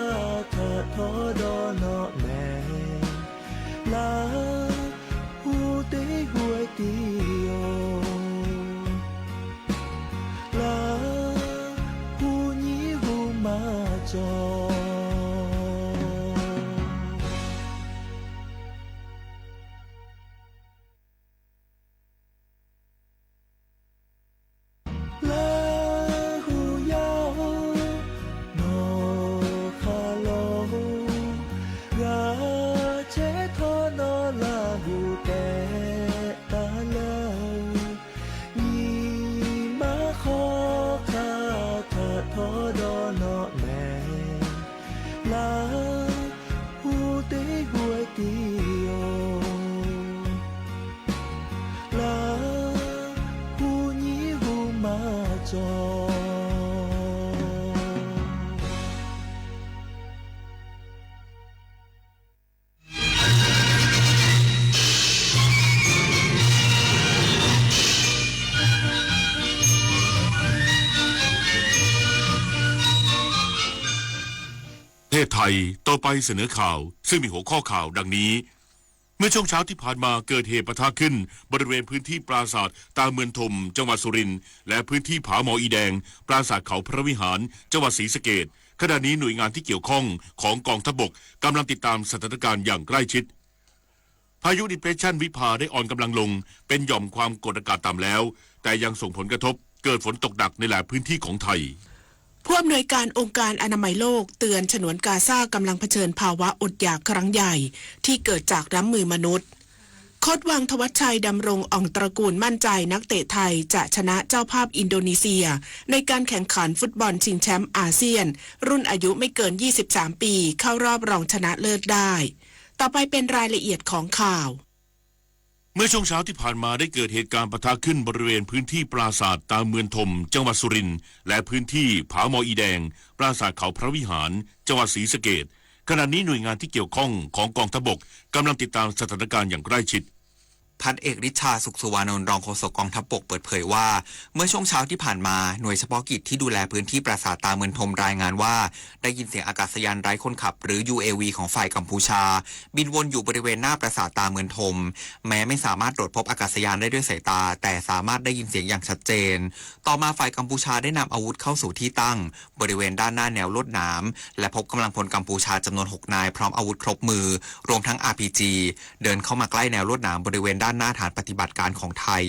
ทะทอดอนอแม่ลาหูติหวยติโอลาหูนี้หูมาจอลาหูยาวโนคาโลลาเจทอนอลาหูเตตาเลยีมาขอคาทะทอดอนอแม่ลาหูติหวยติโอลาหูนี้หูมาจอประเทศไทยต่อไปเสนอข่าวซึ่งมีหัวข้อข่าวดังนี้เมื่อช่วงเช้าที่ผ่านมาเกิดเหตุปะทะขึ้นบริเวณพื้นที่ปราสาทตาเมืองธมจังหวัดสุรินทร์และพื้นที่ผาหมออีแดงปราสาทเขาพระวิหารจังหวัดศรีสะเกษขณะนี้หน่วยงานที่เกี่ยวข้องของกองทัพบกกำลังติดตามสถานการณ์อย่างใกล้ชิดพายุดิเพรสชันวิภาได้อ่อนกำลังลงเป็นหย่อมความกดอากาศต่ำแล้วแต่ยังส่งผลกระทบเกิดฝนตกหนักในหลายพื้นที่ของไทยผู้อำนวยการองค์การอนามัยโลกเตือนฉนวนกาซากำลังเผชิญภาวะอดอยากครั้งใหญ่ที่เกิดจากน้ำมือมนุษย์โค้ชวังทวัชชัยดำรงอ่องตระกูลมั่นใจนักเตะไทยจะชนะเจ้าภาพอินโดนีเซียในการแข่งขันฟุตบอลชิงแชมป์อาเซียนรุ่นอายุไม่เกิน23ปีเข้ารอบรองชนะเลิศได้ต่อไปเป็นรายละเอียดของข่าวเมื่อช่วงเช้าที่ผ่านมาได้เกิดเหตุการณ์ปะทะขึ้นบริเวณพื้นที่ปราสาทตาเมืองธมจังหวัดสุรินทร์และพื้นที่ผาหมออีแดงปราสาทเขาพระวิหารจังหวัดศรีสะเกษขณะนี้หน่วยงานที่เกี่ยวข้องของกองทัพบกกำลังติดตามสถานการณ์อย่างใกล้ชิด พันเอกฤทธาสุขสุวานนท์รองโฆษกกองทัพบกเปิดเผยว่าเมื่อช่วงเช้าที่ผ่านมาหน่วยเฉพาะกิจที่ดูแลพื้นที่ปราสาทตาเมืองธมรายงานว่าได้ยินเสียงอากาศยานไร้คนขับหรือ UAV ของฝ่ายกัมพูชาบินวนอยู่บริเวณหน้าปราสาทตาเมืองธมแม้ไม่สามารถตรวจพบอากาศยานได้ด้วยสายตาแต่สามารถได้ยินเสียงอย่างชัดเจนต่อมาฝ่ายกัมพูชาได้นำอาวุธเข้าสู่ที่ตั้งบริเวณด้านหน้าแนวลวดหนามและพบกำลังพลกัมพูชาจำนวน6นายพร้อมอาวุธครบมือรวมทั้ง RPG เดินเข้ามาใกล้แนวลวดหนามบริเวณด้านหน้าฐานปฏิบัติการของไทย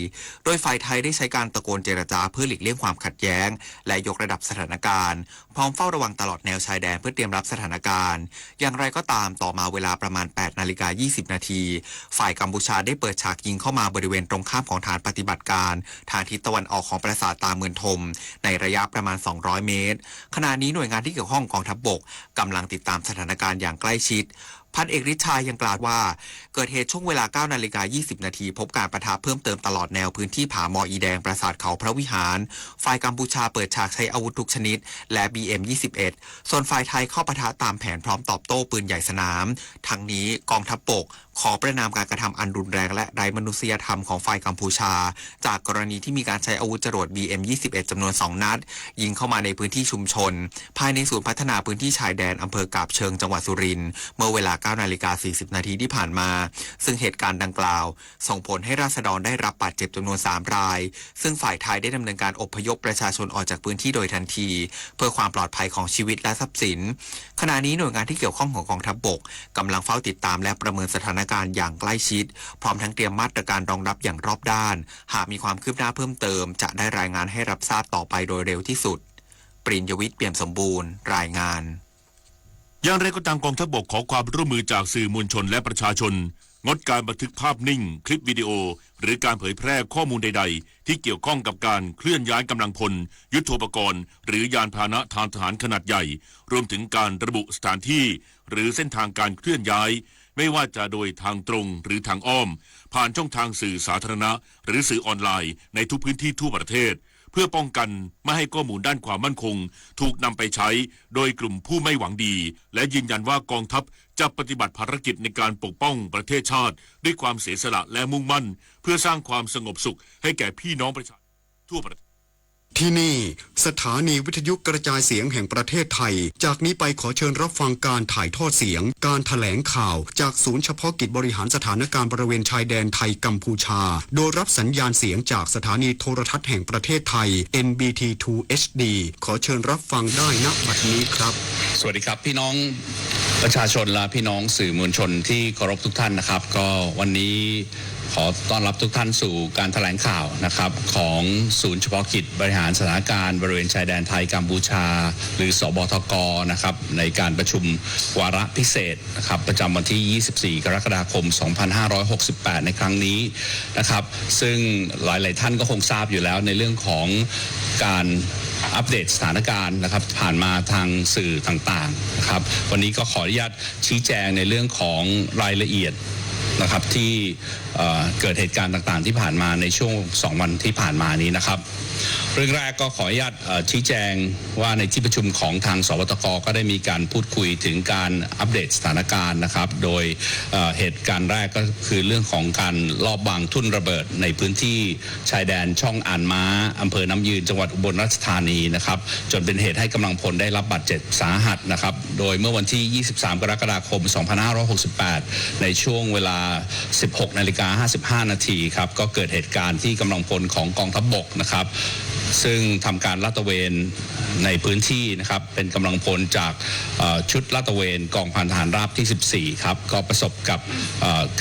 โดยฝ่ายไทยได้ใช้การตะโกนเจรจาเพื่อหลีกเลี่ยงความขัดแย้งและยกระดับสถานการณ์พร้อมเฝ้าระวังตลอดแนวชายแดนเพื่อเตรียมรับสถานการณ์อย่างไรก็ตามต่อมาเวลาประมาณ 8:20 นาทีฝ่ายกัมพูชาได้เปิดฉากยิงเข้ามาบริเวณตรงข้ามของฐานปฏิบัติการทางทิศตะวันออกของปราสาทตาเมืองธมในระยะประมาณ200เมตรขณะนี้หน่วยงานที่เกี่ยวข้องกองทัพบกกำลังติดตามสถานการณ์อย่างใกล้ชิดพันเอกฤทธิ์ชัยยังกล่าวว่าเกิดเหตุช่วงเวลา 9:20 นาทีพบการปะทะเพิ่มเติมตลอดแนวพื้นที่ผาหมออีแดงปราสาทเขาพระวิหารฝ่ายกัมพูชาเปิดฉากใช้อาวุธทุกชนิดและ BM-21 ส่วนฝ่ายไทยเข้าปะทะตามแผนพร้อมตอบโต้ปืนใหญ่สนามทั้งนี้กองทัพบกขอประณามการกระทำอันรุนแรงและไร้มนุษยธรรมของฝ่ายกัมพูชาจากกรณีที่มีการใช้อาวุธจรวด BM-21 จำนวน2นัดยิงเข้ามาในพื้นที่ชุมชนภายในศูนย์พัฒนาพื้นที่ชายแดนอำเภอกาบเชิงจังหวัดสุรินทร์เมื่อเวลา 9 นาฬิกา 40 นาทีที่ผ่านมาซึ่งเหตุการณ์ดังกล่าวส่งผลให้ราษฎรได้รับบาดเจ็บจำนวน3 รายซึ่งฝ่ายไทยได้ดำเนินการอพยพประชาชนออกจากพื้นที่โดยทันทีเพื่อความปลอดภัยของชีวิตและทรัพย์สินขณะนี้หน่วยงานที่เกี่ยวข้องของกองทัพบกกำลังเฝ้าติดตามและประเมินสถานการณ์อย่างใกล้ชิดพร้อมทั้งเตรียมมาตรการรองรับอย่างรอบด้านหากมีความคืบหน้าเพิ่มเติมจะได้รายงานให้รับทราบต่อไปโดยเร็วที่สุดปริญญวิทย์ เปี่ยมสมบูรณ์รายงานอย่างไรก็ตามกองทัพบกขอความร่วมมือจากสื่อมวลชนและประชาชนงดการบันทึกภาพนิ่งคลิปวิดีโอหรือการเผยแพร่ข้อมูลใดๆที่เกี่ยวข้องกับการเคลื่อนย้ายกำลังพลยุทโธปกรณ์หรือยานพาหนะทางทหารขนาดใหญ่รวมถึงการระบุสถานที่หรือเส้นทางการเคลื่อนย้ายไม่ว่าจะโดยทางตรงหรือทางอ้อมผ่านช่องทางสื่อสาธารณะหรือสื่อออนไลน์ในทุกพื้นที่ทั่วประเทศเพื่อป้องกันไม่ให้ข้อมูลด้านความมั่นคงถูกนำไปใช้โดยกลุ่มผู้ไม่หวังดีและยืนยันว่ากองทัพจะปฏิบัติภารกิจในการปกป้องประเทศชาติด้วยความเสียสละและมุ่งมั่นเพื่อสร้างความสงบสุขให้แก่พี่น้องประชาชนทั่วประเทศที่นี่สถานีวิทยุกระจายเสียงแห่งประเทศไทยจากนี้ไปขอเชิญรับฟังการถ่ายทอดเสียงการแถลงข่าวจากศูนย์เฉพาะกิจบริหารสถานการณ์บริเวณชายแดนไทยกัมพูชาโดยรับสัญญาณเสียงจากสถานีโทรทัศน์แห่งประเทศไทย NBT2 HD ขอเชิญรับฟังได้ณบัดนี้ครับสวัสดีครับพี่น้องประชาชนและพี่น้องสื่อมวลชนที่เคารพทุกท่านนะครับก็วันนี้ขอต้อนรับทุกท่านสู่การแถลงข่าวนะครับของศูนย์เฉพาะกิจบริหารสถานการณ์บริเวณชายแดนไทยกัมพูชาหรือสบทกนะครับในการประชุมวาระพิเศษนะครับประจำวันที่ 24 กรกฎาคม 2568 ในครั้งนี้นะครับซึ่งหลายๆท่านก็คงทราบอยู่แล้วในเรื่องของการอัปเดตสถานการณ์นะครับผ่านมาทางสื่อต่างๆนะครับวันนี้ก็ขออนุญาตชี้แจงในเรื่องของรายละเอียดนะครับที่เกิดเหตุการณ์ต่างๆที่ผ่านมาในช่วง2 วันที่ผ่านมานี้นะครับเรื่องแรกก็ขออนุญาตชี้แจงว่าในที่ประชุมของทางสบทกก็ได้มีการพูดคุยถึงการอัปเดตสถานการณ์นะครับโดยเหตุการณ์แรกก็คือเรื่องของการลอบวางทุ่นระเบิดในพื้นที่ชายแดนช่องอ่านม้าอำเภอน้ำยืนจังหวัดอุบลราชธานีนะครับจนเป็นเหตุให้กำลังพลได้รับบาดเจ็บสาหัสนะครับโดยเมื่อวันที่ 23 กรกฎาคม 2568 ในช่วงเวลา 16:55 นาทีครับก็เกิดเหตุการณ์ที่กำลังพลของกองทัพบกนะครับซึ่งทำการลาดตระเวนในพื้นที่นะครับเป็นกำลังพลจากชุดลาดตระเวนกองพันทหารราบที่ 14ครับก็ประสบกับ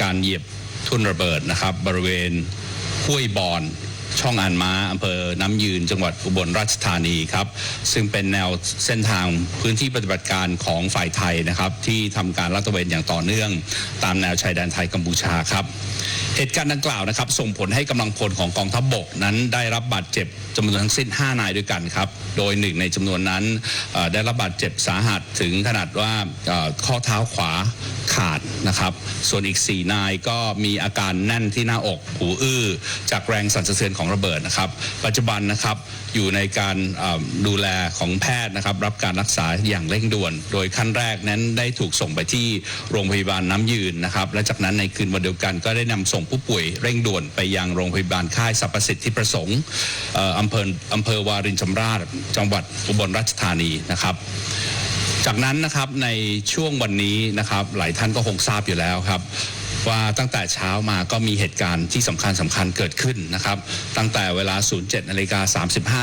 การเหยียบทุ่นระเบิดนะครับบริเวณห้วยบอนช่องอ่านม้าอำเภอน้ำยืนจังหวัดอุบลราชธานีครับซึ่งเป็นแนวเส้นทางพื้นที่ปฏิบัติการของฝ่ายไทยนะครับที่ทำการลาดตระเวนอย่างต่อเนื่องตามแนวชายแดนไทยกัมพูชาครับเหตุการณ์ดังกล่าวนะครับส่งผลให้กำลังพลของกองทัพบกนั้นได้รับบาดเจ็บจำนวนทั้งสิ้น5 นายด้วยกันครับโดย1ในจำนวนนั้นได้รับบาดเจ็บสาหัสถึงขนาดว่าข้อเท้าขวาขาดนะครับส่วนอีก4 นายก็มีอาการแน่นที่หน้าอกหูอื้อจากแรงสั่นสะเทือนของระเบิดนะครับปัจจุบันนะครับอยู่ในการดูแลของแพทย์นะครับรับการรักษาอย่างเร่งด่วนโดยขั้นแรกนั้นได้ถูกส่งไปที่โรงพยาบาลน้ำยืนนะครับและจากนั้นในคืนวันเดียวกันก็ได้นำส่งผู้ป่วยเร่งด่วนไปยังโรงพยาบาลค่ายสรรพสิทธิประสงค์อำเภอวารินชำราบจังหวัดอุบลราชธานีนะครับจากนั้นนะครับในช่วงวันนี้นะครับหลายท่านก็คงทราบอยู่แล้วครับว่าตั้งแต่เช้ามาก็มีเหตุการณ์ที่สำคัญเกิดขึ้นนะครับตั้งแต่เวลา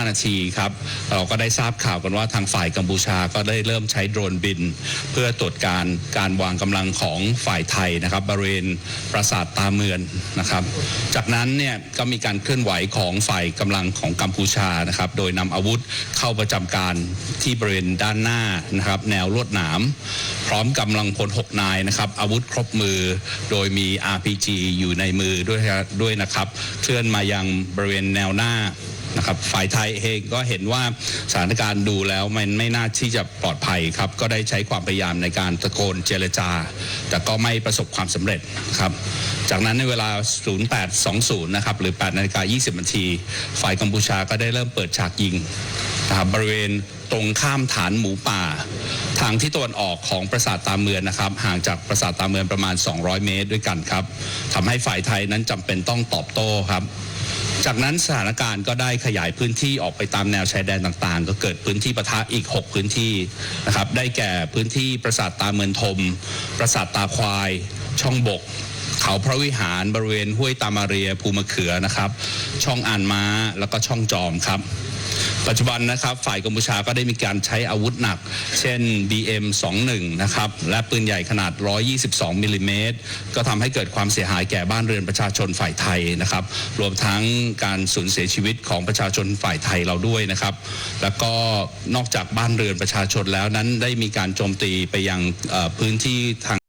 07:35 นาทีครับเราก็ได้ทราบข่าวกันว่าทางฝ่ายกัมพูชาก็ได้เริ่มใช้โดรนบินเพื่อตรวจการวางกำลังของฝ่ายไทยนะครับบริเวณปราสาทตาเมือนนะครับจากนั้นเนี่ยก็มีการเคลื่อนไหวของฝ่ายกำลังของกัมพูชานะครับโดยนำอาวุธเข้าประจำการที่บริเวณด้านหน้านะครับแนวลวดหนามพร้อมกำลังพล6 นายนะครับอาวุธครบมือโดยมี RPG อยู่ในมือด้วยนะครับเคลื่อนมายังบริเวณแนวหน้านะครับฝ่ายไทยเองก็เห็นว่าสถานการณ์ดูแล้วมันไม่น่าที่จะปลอดภัยครับก็ได้ใช้ความพยายามในการตะโกนเจรจาแต่ก็ไม่ประสบความสำเร็จครับจากนั้นในเวลา 08:20 นะครับหรือ 8:20 นาทีฝ่ายกัมพูชาก็ได้เริ่มเปิดฉากยิงนะครับบริเวณตรงข้ามฐานหมูป่าทางที่ตะวันออกของปราสาทตาเมือนนะครับห่างจากปราสาทตาเมือนประมาณ200 เมตรด้วยกันครับทำให้ฝ่ายไทยนั้นจำเป็นต้องตอบโต้ครับ จากนั้นสถานการณ์ก็ได้ขยายพื้นที่ออกไปตามแนวชายแดนต่างๆก็เกิดพื้นที่ปะทะอีก6พื้นที่นะครับได้แก่พื้นที่ปราสาทตาเมืองทมปราสาทตาควายช่องบกเขาพระวิหารบริเวณห้วยตามาเรียภูมะเขือนะครับช่องอ่านม้าแล้วก็ช่องจอมครับปัจจุบันนะครับฝ่ายกัมพูชาก็ได้มีการใช้อาวุธหนักเช่น BM21 นะครับและปืนใหญ่ขนาด122มิลลิเมตรก็ทำให้เกิดความเสียหายแก่บ้านเรือนประชาชนฝ่ายไทยนะครับรวมทั้งการสูญเสียชีวิตของประชาชนฝ่ายไทยเราด้วยนะครับแล้วก็นอกจากบ้านเรือนประชาชนแล้วนั้นได้มีการโจมตีไปยังพื้นที่ทาง